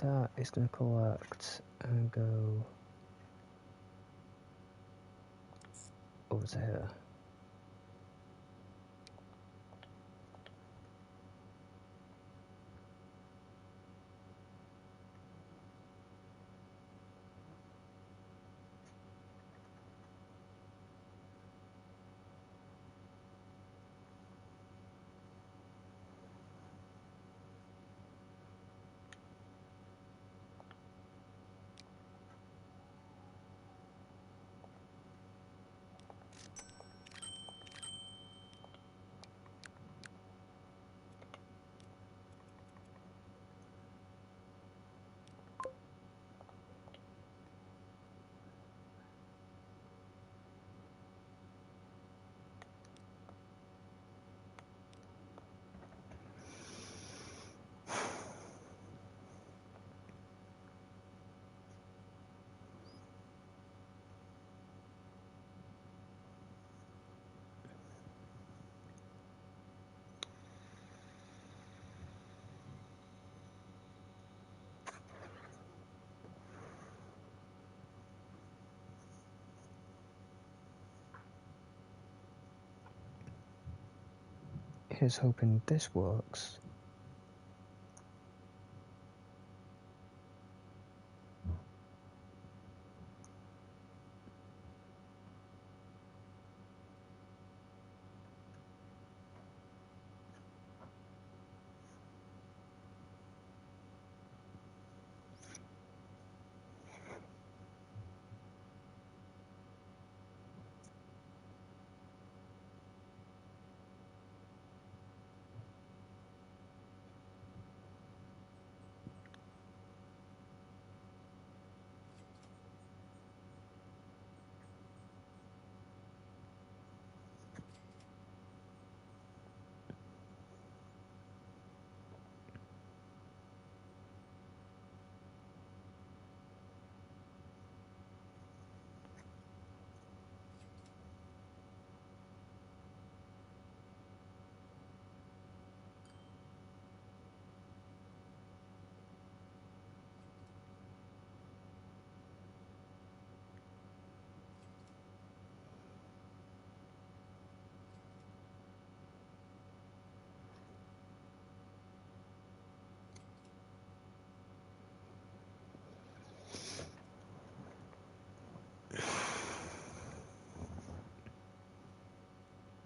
That is going to collect and go over to here. Here's hoping this works.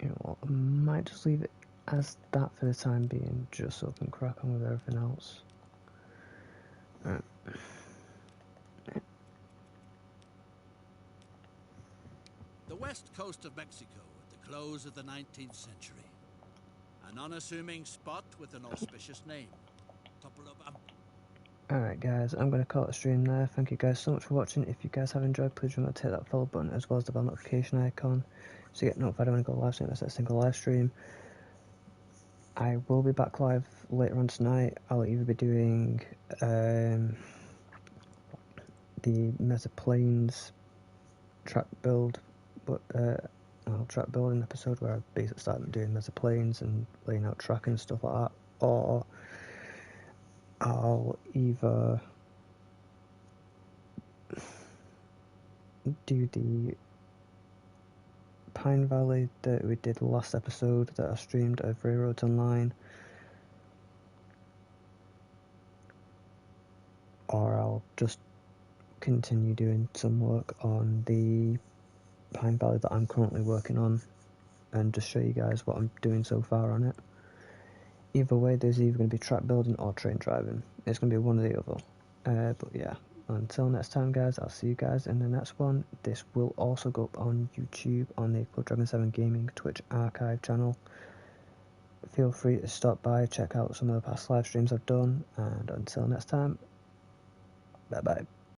You know what, I might just leave it as that for the time being, just so I can crack on with everything else. The west coast of Mexico at the close of the 19th century. An unassuming spot with an auspicious name. Topolobampo. Alright guys, I'm going to call it a stream there. Thank you guys so much for watching. If you guys have enjoyed, please remember to hit that follow button as well as the bell notification icon so you get notified when I go live stream. That's a single live stream. I will be back live later on tonight. I'll either be doing the Meta Planes track build, track building episode where I basically start doing Meta Planes and laying out track and stuff like that, or I'll either do the Pine Valley that we did last episode that I streamed of Railroads Online, or I'll just continue doing some work on the Pine Valley that I'm currently working on and just show you guys what I'm doing so far on it. Either way, there's either going to be track building or train driving. It's going to be one or the other. But yeah, until next time guys, I'll see you guys in the next one. This will also go up on YouTube on the Club Dragon 7 Gaming Twitch archive channel. Feel free to stop by, check out some of the past live streams I've done, and until next time, bye bye.